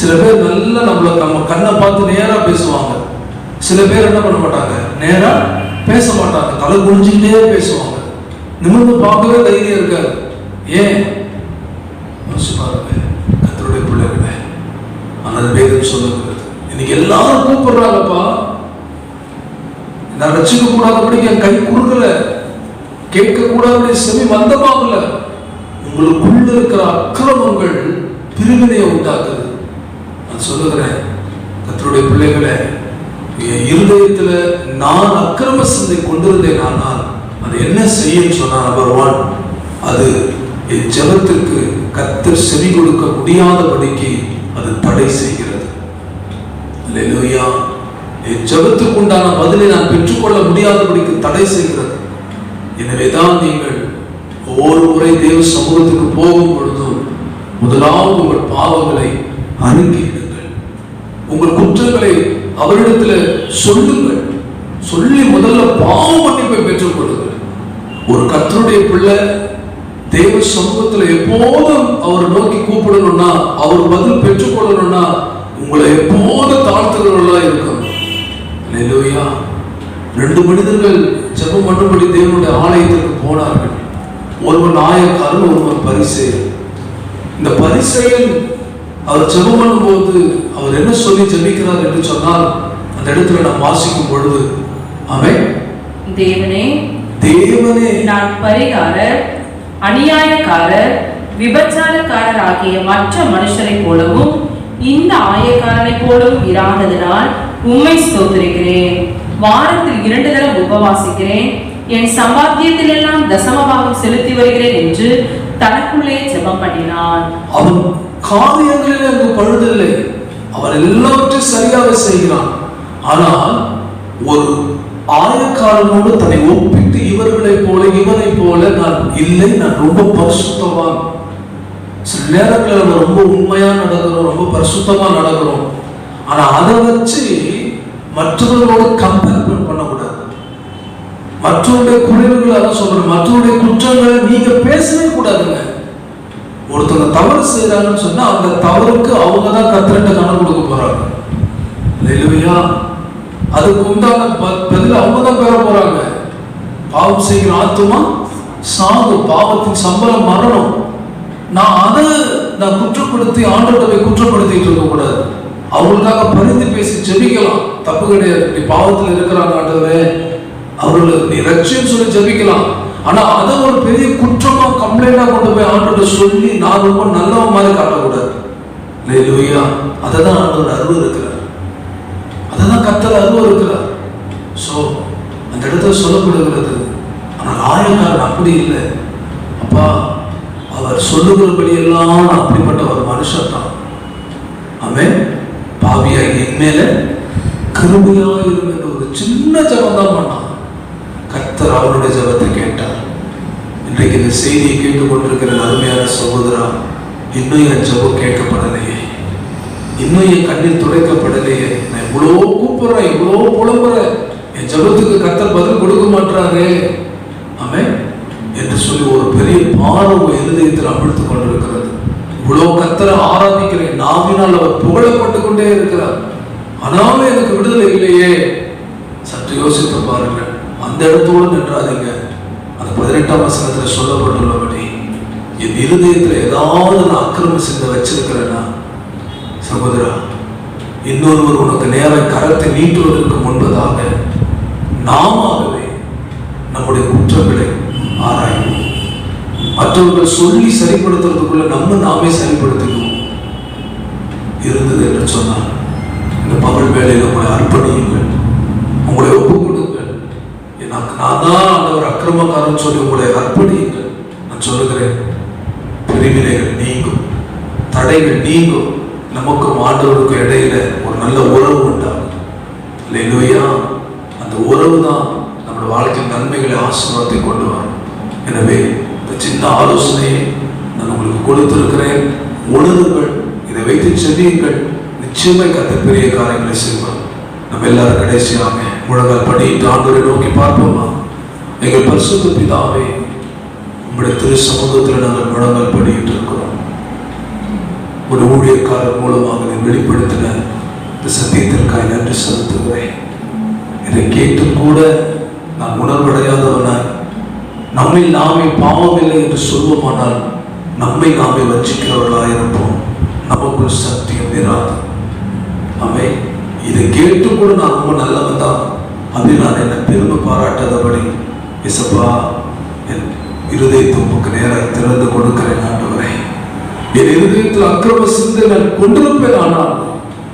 சில பேர் நல்லா நம்ம கண்ணை பார்த்து நேரா பேசுவாங்க. சில பேர் என்ன பண்ண மாட்டாங்க, நேரா பேச மாட்டாங்க, தலை குனிஞ்சுக்கிட்டே பேசுவாங்க. நிமிர்ந்து பார்க்கவே தைரியம் இருக்காது. ஏன்? பாருங்க, கர்த்தருடைய பிள்ளைகளை ஆனால் வேதம் சொல்லுகிறது, இன்னைக்கு எல்லாரும் கூப்பிடுறாங்கப்பா, நான் ரட்சிக்க கூடாதபடி என் கை குறுக்கல, கேட்க கூடாதபடி செவி மந்தமாகல. உங்களுக்குள்ள இருக்கிற அக்கிரமங்கள் பிரிவினையை உண்டாக்குது. நான் சொல்லுகிறேன், கர்த்தருடைய பிள்ளைகளை, என் இருதயத்துல நான் அக்கிரம சிந்தை கொண்டிருந்தேன், ஆனால் அது என்ன செய்யும் சொன்னா, நம்பர் 1, அது என் ஜெபத்திற்கு கர்த்தர் செவி கொடுக்க முடியாதபடிக்கு அது தடை செய்கிறது. அல்லேலூயா. என் ஜெபத்துக்கு உண்டான பதிலை நான் பெற்றுக்கொள்ள முடியாதபடிக்கு தடை செய்கிறது. எனவேதான் நீங்கள் ஒவ்வொரு முறை தேவ சமூகத்துக்கு போகும் பொழுதும் முதலாவது உங்கள் பாவங்களை அறிக்கையிடுங்கள், உங்கள் குற்றங்களை அவரிடத்தில் சொல்லுங்கள், சொல்லி முதல்ல பாவ மன்னிப்பை பெற்றுக் கொள்ளுங்கள். ஒரு கர்த்தருடைய பிள்ளை தேவ சமூகத்தில் எப்போதும் அவர் நோக்கி கூப்பிடணும்னா, அவர் பதில் பெற்றுக்கொள்ளணும்னா, உங்களை எப்போது தாழ்த்துகிறவர்களா இருக்கணும். அல்லேலூயா. 2 மனிதர்கள் ஜெபம் பண்ணும்படி தேவனுடைய ஆலயத்திற்கு போனார்கள். ஒருவன் ஆயக்காரன், ஒருவன் பரிசேயன். இந்த பரிசேயன் அவர் ஜெபம் பண்ணும்போது அவர் என்ன சொல்லி ஜெபிக்கிறார் என்று சொன்னால், அந்த இடத்துல நாம் வாசிக்கும் பொழுது, ஆமென், தேவனே, தேவனே, நான் பரிகாரர், அநியாயக்காரர், விபச்சாரக்காரர் ஆகிய மற்ற மனுஷரை போலவும் இந்த ஆயக்காரனை போலவும் இராததினால் உம்மை ஸ்தோத்திரிக்கிறேன். வாரத்தில் 2 தரம் உபவாசிக்கிறேன், என் சம்பாத்தியத்தில் எல்லாம் தசமபாகம் செலுத்தி வருகிறேன் என்று தனக்குள்ளே ஜெபம் பண்ணினான். அவன் காரியங்களில் அங்கு பழுதில்லை, அவன் எல்லாவற்றையும் சரியாக செய்கிறான். ஆனால் ஒரு ஆயக்காரனோடு தன்னை ஒப்பிட்டு இவர்களை போல இவனை போல நான் இல்லை, நான் ரொம்ப பரிசுத்தவான். சில நேரங்களில் நம்ம ரொம்ப உண்மையா நடக்கிறோம், ரொம்ப பரிசுத்தமா நடக்கிறோம். ஆனா அதை வச்சு மற்றவர்களோடு கம்பேர் பண்ணக்கூடாது. மற்றவருடைய குறைவுகள், அதான் சொல்றேன், மற்றவருடைய குற்றங்களை நீங்க பேசவே கூடாதுங்க. ஒருத்தவங்க தவறு செய்யறாங்கன்னு சொன்னா அந்த தவறுக்கு அவங்க தான் கர்த்தர்கிட்ட கணக்கு கொடுக்க போறாங்க. அல்லேலூயா. அதுக்கு உண்டான பதில் அவங்க தான் பெற போறாங்க. பாவம் செய்கிற ஆத்துமா சாவு, பாவத்தின் சம்பளம் மரணம். நான் குற்றப்படுத்தி ஆண்டவரை குற்றப்படுத்திட்டு இருக்க கூடாது. அவங்களுக்காக பரிந்து பேசி ஜெபிக்கலாம், தப்பு கிடையாது. இப்படி பாவத்தில் இருக்கிறாங்க ஆண்டவரே, அவர்களை நீ ரட்சின்னு சொல்லி ஜெபிக்கலாம். ஆனா அதை ஒரு பெரிய குற்றமா கம்ப்ளைண்டா கொண்டு போய் ஆண்டவரை சொல்லி நான் ரொம்ப நல்லவன் மாதிரி காட்டக்கூடாது. அல்லேலூயா. அததான் ஆண்டவர் அருள் இருக்கிறார், அததான் கர்த்தர் அருள் இருக்கிறார். சோ அந்த இடத்துல சொல்லப்படுகிறது. ஆனால் ஆயக்காரன் அப்படி இல்லை. அப்பா, அவர் சொல்லுகிறபடி எல்லாம் அப்படிப்பட்ட ஒரு மனுஷன் தான். ஆமென். பாவியாகி என் மேல கிருபையாயிரும் என்ற ஒரு சின்ன ஜெபம் தான் பண்ணான். கர்த்தர் அவருடைய ஜெபத்தை கேட்டார். இன்றைக்கு இந்த செய்தியை கேட்டுக்கொண்டிருக்கிற அருமையான சகோதரா, இன்னும் என் ஜெபம் கேட்கப்படலையே, இன்னும் என் கண்ணீர் துடைக்கப்படலையே, நான் இவ்வளோ கூப்பிடுறேன், இவ்வளோ புலம்புறேன், என் ஜெபத்துக்கு கர்த்தர் பதில் கொடுக்க மாட்டாரே ஆமென் என்று சொல்லி ஒரு பெரிய பாரம் இருதயத்தில் அமிழ்த்து கொண்டிருக்கிறது. இவ்வளோ கர்த்தரை ஆராதிக்கிறேன், நாவினால் அவர் புகழப்பட்டு கொண்டே இருக்கிறார், ஆனாலும் எனக்கு விடுதலை இல்லையே. சற்று யோசித்து பாருங்கள். அந்த இடத்தோடு நின்றாதீங்க. அந்த 18ஆம் வசனத்தில் சொல்லப்பட்டுள்ளபடி என் இருதயத்தில் ஏதாவது நான் அக்கிரமம் செஞ்சு வச்சிருக்கிறேன்னா, சகோதரா, இன்னொருவர் உனக்கு நேரம் கரத்தை நீட்டுவதற்கு முன்பதாக நாமாகவே நம்முடைய குற்றங்களை ஆராய்வோம். மற்றவர்கள் சொல்லி சரிப்படுத்துறதுக்குள்ள நாமே சரிப்படுத்திக்குவோம். இருந்தது என்று சொன்னால் இந்த பகல் வேலையில் உங்களை அர்ப்பணியுங்கள், உங்களை ஒப்பு கொடுங்கள். எனக்கு நான் தான் ஆண்டவர் அக்கிரமக்காரன் சொல்லி உங்களை அர்ப்பணியுங்கள். நான் சொல்லுகிறேன், பிரிவினைகள் நீங்கும், தடைகள் நீங்கும், நமக்கும் ஆண்டவருக்கும் இடையில ஒரு நல்ல உறவு உண்டாகும். அல்லேலூயா. அந்த உறவு தான் நம்முடைய வாழ்க்கையின் நன்மைகளை ஆசீர்வாதத்தை கொண்டு வரும். எனவே இந்த சின்ன ஆலோசனையை நான் உங்களுக்கு கொடுத்திருக்கிறேன். உணருங்கள், இதை வைத்து செல்லுங்கள். நிச்சயமாய் கர்த்தர் பெரிய காரியங்களை செய்வார். நம்ம எல்லாரும் கடைசியாக முழங்கால் படியிட்டு ஆண்டவரை நோக்கி பார்ப்போமா? எங்கள் பரிசுத்த பிதாவே, உங்களுடைய திரு சமூகத்தில் நாங்கள் முழங்கால் படியிட்டு இருக்கிறோம். ஒரு ஊழியக்காரர் மூலமாக நீ வெளிப்படுத்தின இந்த சத்தியத்திற்காக நன்றி செலுத்துகிறேன். இதை கேட்டும் கூட நான் உணர்வடையாதவனாய் நம்மை நாமே பாவமில்லை என்று சொல்வோமானால் நம்மை நாமே வஞ்சிக்கிறவர்களாக இருப்போம். நமக்குள் சத்தியம் இராது. அவை இதை கேட்டும் கூட நான் ரொம்ப நல்லவன் தான் அப்படின்னு நான் என்னை பெருமை பாராட்டாதபடி, இசப்பா, என் இருதயத்தை உமக்கு நேராக திறந்து கொடுக்கிறேன். ஆண்டவரே, என் இருதயத்தில் அக்கிரம சிந்தை நான் கொண்டிருப்பேன், ஆனால்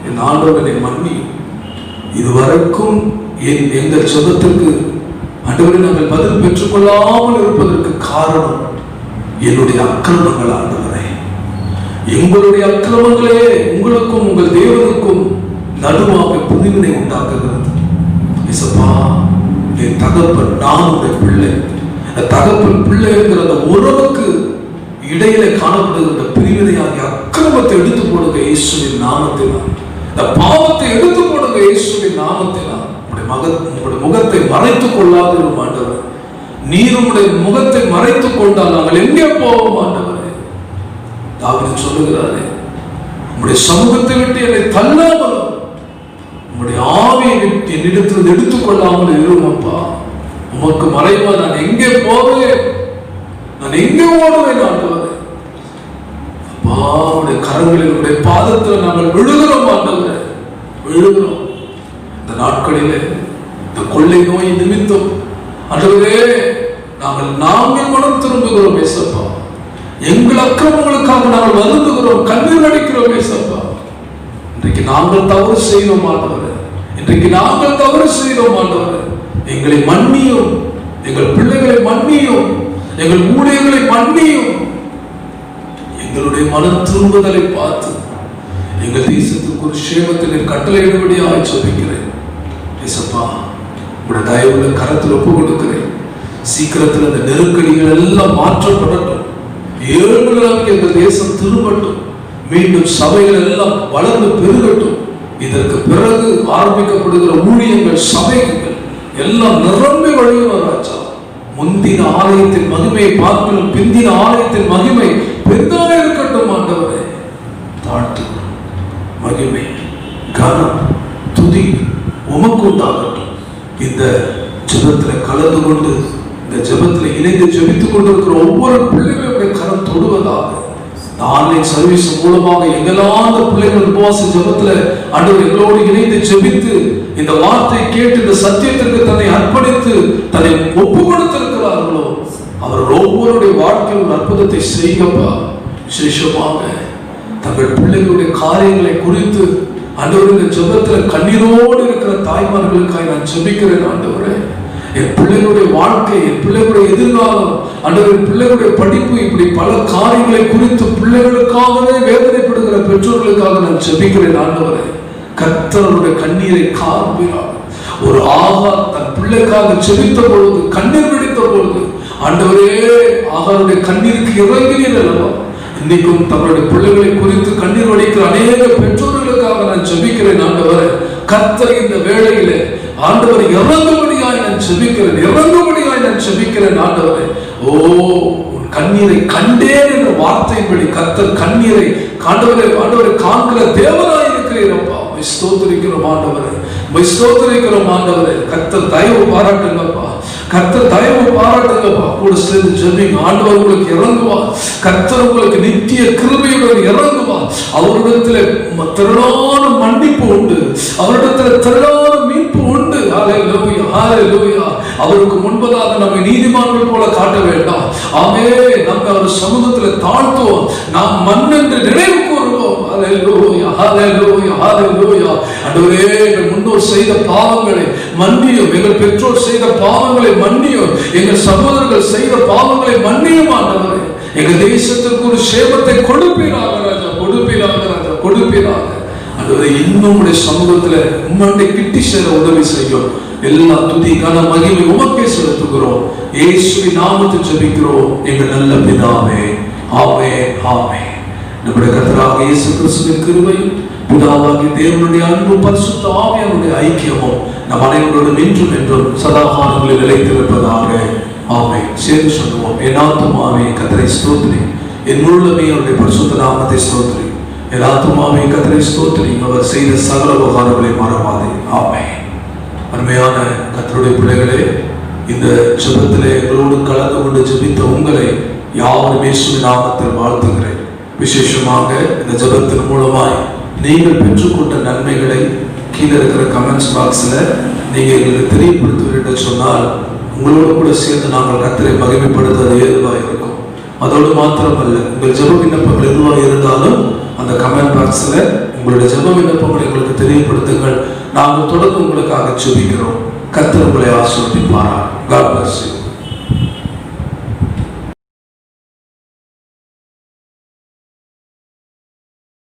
என் ஆண்டவரை மன்னி. இதுவரைக்கும் எங்கள் சொந்தத்திற்கு ஆண்டவரை நாங்கள் பதில் பெற்றுக்கொள்ளாமல் இருப்பதற்கு காரணம் என்னுடைய அக்கிரமங்கள். ஆண்டவரே, எங்களுடைய அக்கிரமங்களே உங்களுக்கும் உங்கள் தேவனுக்கும் நடுவாக புதிவினை உண்டாக்குகிறது. இசப்பா, என் தகப்பன், நான் உடைய பிள்ளை, தகப்பன் பிள்ளை என்கிற அந்த உறவுக்கு இடையில காணப்படுகிற பிரிவினையாகிய அக்கிரமத்தை எடுத்து போடுங்க இயேசுவின் நாமத்தினால். இந்த பாவத்தை எடுத்து போடுங்க இயேசுவின் நாமத்தினால். உங்களுடைய முகத்தை மறைத்துக் கொள்ளாது ஆண்டவர். நீர் உங்களுடைய முகத்தை மறைத்துக் கொண்டால் நாங்கள் எங்கே போவோம் ஆண்டவரே? தாவீது சொல்லுகிறாரே, உங்களுடைய சமூகத்தை விட்டு என்னை தள்ளாமல் உங்களுடைய ஆவியை விட்டு என்னிடத்தில் எடுத்துக் கொள்ளாமல் இருமப்பா. உமக்கு மறைவா நான் எங்கே போவேன்? நான் எங்கே ஓடுவேன் ஆண்டவரே? அப்பா, உடைய கரங்களில் உடைய பாதத்தில் நாங்கள் விழுகிறோம் ஆண்டவரே, விழுகிறோம். இந்த நாட்களிலே இந்த கொள்ளை நோய் நிமித்தம் ஆண்டவரே நாங்கள் மனம் திரும்புகிறோம் ஏசப்பா. எங்கள் அக்கிரமங்களுக்காக நாங்கள் வருந்துகிறோம், கண்ணீர் வடிக்கிறோம் ஏசப்பா. இன்றைக்கு நாங்கள் தவறு செய்தோம் ஆண்டவரே, இன்றைக்கு நாங்கள் தவறு செய்தோம் ஆண்டவரே. எங்களை மன்னியும், எங்கள் பிள்ளைகளை மன்னியும், எங்கள் ஊழியர்களை மன்னியும். எங்களுடைய மனம் திரும்புதலை பார்த்து எங்கள் தேசத்துக்கு ஒரு சேமத்தின் கட்டளையிடும்படியாக சொல்லிக்கிறேன் ஏசப்பா. உங்களுடைய தயவுள்ள கரத்தில் ஒப்பு கொடுக்கிறேன். சீக்கிரத்தில் அந்த நெருக்கடிகள் எல்லாம் மாற்றப்படட்டும். 7 நாளைக்கு எங்கள் தேசம் திரும்பட்டும். மீண்டும் சபைகள் எல்லாம் வளர்ந்து பெருகட்டும். இதற்கு பிறகு ஆரம்பிக்கப்படுகிற ஊழியங்கள், சபைகள் எல்லாம் நிரம்பி வழியும் ராஜா. முந்தின ஆலயத்தின் மகிமையை பார்க்கணும், பிந்தின ஆலயத்தின் மகிமை பெரிதாக இருக்கட்டும் ஆண்டவரே. தாழ்த்துகிறோம். மகிமை, கனம், துதி உமக்கு உண்டாகட்டும். இந்த ஜெபத்தில் கலந்து கொண்டு, இந்த ஜெபத்தில் இணைந்து ஜெபித்துக் கொண்டிருக்கிற ஒவ்வொரு பிள்ளைகளுடைய கரம் தொடுவதாக. ஆன்லைன் சர்வீஸ் மூலமாக எங்கெல்லாம் அந்த பிள்ளைகள் உபவாச ஜெபத்தில் ஆண்டவர் எங்களோடு இணைந்து ஜெபித்து இந்த வார்த்தை கேட்டு இந்த சத்தியத்திற்கு தன்னை அர்ப்பணித்து தன்னை ஒப்பு கொடுத்திருக்கிறார்களோ, அவர் ஒவ்வொருடைய வாழ்க்கையில் அற்புதத்தை செய்யப்பா. விசேஷமாக தங்கள் பிள்ளைகளுடைய காரியங்களை குறித்து ஆண்டவர் இந்த ஜெபத்தில் கண்ணீரோடு இருக்கிற தாய்மார்களுக்காக நான் ஜெபிக்கிறேன் ஆண்டவரே. என் பிள்ளைகளுடைய வாழ்க்கை, என் பிள்ளைகளுடைய எதிர்காலம், ஆண்டவர் பிள்ளைகளுடைய படிப்பு, இப்படி பல காரியங்களை குறித்து பிள்ளைகளுக்காகவே வேதனைப்படுகிற பெற்றோர்களுக்காக நான் ஜெபிக்கிறேன் ஆண்டவரே. கர்த்தருடைய கண்ணீரை காண்பினார். ஒரு ஆகார் தன் பிள்ளைக்காக செபித்த பொழுது, கண்ணீர் வெடித்த பொழுது, ஆண்டவரே ஆகாருடைய கண்ணீருக்கு இறங்கினீர் அல்லவா? இன்னைக்கும் தங்களுடைய பிள்ளைகளை குறித்து கண்ணீர் வடிக்கிற அநேக பெற்றோர்களுக்காக நான் ஜெபிக்கிறேன். ஆண்டவரே, கர்த்தர் இந்த வேளையிலே ஆண்டவர் இறங்கும்படியாய் நான் ஜெபிக்கிறேன். ஆண்டவரே, ஓ கண்ணீரை கண்டேன் என்ற வார்த்தையின்படி கர்த்தர் கண்ணீரை ஆண்டவரை காண்கிற தேவனாய் இருக்கிறீரப்பா. ஸ்தோத்திரிக்கிறோம் ஆண்டவரே, கர்த்தர் தயவு பாராட்டுங்கப்பா, கூட சேர்ந்து ஜெபிங்க. ஆண்டவர் உங்களுக்கு இறங்குவார், கர்த்தர் உங்களுக்கு நித்திய கிருபையுடன் இறங்குவார். அவரிடத்துல திரளான மன்னிப்பு உண்டு, அவரிடத்துல திரளான மீட்பு உண்டு. ஹல்லேலூயா, ஹல்லேலூயா. அவருக்கு முன்பதாக நம்மை நீதிமான்கள் போல காட்ட வேண்டாம். ஆமே, நம்ம அவர் சமூகத்தில் தாழ்த்துவோம், நாம் மண் என்று நினைவு கூறுவோம். ஹல்லேலூயா, ஹல்லேலூயா, ஹல்லேலூயா. ஆண்டவரே, எங்கள் முன்னோர் செய்த பாவங்களை மன்னியும், எங்கள் பெற்றோர் செய்த பாவங்களை மன்னியும், எங்கள் சகோதரர்கள் செய்த பாவங்களை மன்னியும். ஆண்டவரே, எங்கள் தேசத்திற்கு ஒரு சேமத்தை கொடுப்பீராக ராஜா, கொடுப்பீராக. ஆண்டவரே, இன்னும் உடைய சமூகத்தில் உம்மாண்டை கிட்டி சேர உதவி செய்யும். எல்லா துதி கன மகிமை உமக்கே செலுத்துகிறோம். இயேசுவின் நாமத்தில் ஜெபிக்கிறோம் எங்கள் நல்ல பிதாவே. ஆமென், ஆமென். நம்முடைய கர்த்தராகிய இயேசு கிறிஸ்துவின் கிருபையும் பிதாவாகிய தேவனுடைய அன்பும் பரிசுத்த ஆவியானுடைய ஐக்கியமும் நம் அனைவரோடும் இன்றும் என்றும் சதா காலங்களில் நிலைத்திருப்பதாக. ஆமென். சேர்ந்து சொல்லுவோம். என் ஆத்துமாவே கர்த்தரை ஸ்தோத்திரி, என் உள்ளமே அவருடைய பரிசுத்த நாமத்தை ஸ்தோத்திரி. என் ஆத்துமாவே கர்த்தரை ஸ்தோத்திரி, அவர் செய்த சகல உபகாரங்களை மறவாதே. ஆமென். அருமையான கர்த்தருடைய பிள்ளைகளே, இந்த ஜெபத்திலே எங்களோடு கலந்து கொண்டு ஜெபித்த உங்களை யாவரும் இயேசுவின் நாமத்தில் வாழ்த்துகிறேன். விசேஷமாக இந்த ஜெபத்தின் மூலமாய் நீங்கள் பெற்றுக்கொண்ட நன்மைகளை கீழே இருக்கிற கமெண்ட்ஸ் பாக்ஸில் நீங்கள் எங்களுக்கு தெரியப்படுத்துவீர்கள் என்று சொன்னால் உங்களோடு கூட சேர்ந்து நாங்கள் கர்த்தரை மகிமைப்படுத்துவது ஏதுவாக இருக்கும். அதோடு மாத்திரமல்ல, உங்கள் ஜெப விண்ணப்பங்கள் எதுவாக இருந்தாலும் அந்த கமெண்ட் பாக்ஸில் உங்களுடைய ஜெப விண்ணப்பங்களை எங்களுக்கு தெரியப்படுத்துங்கள். நாங்கள் தொடர்ந்து உங்களுக்காக ஜெபிக்கிறோம். கர்த்தர் உங்களை ஆசீர்வதிப்பாராக. God bless you.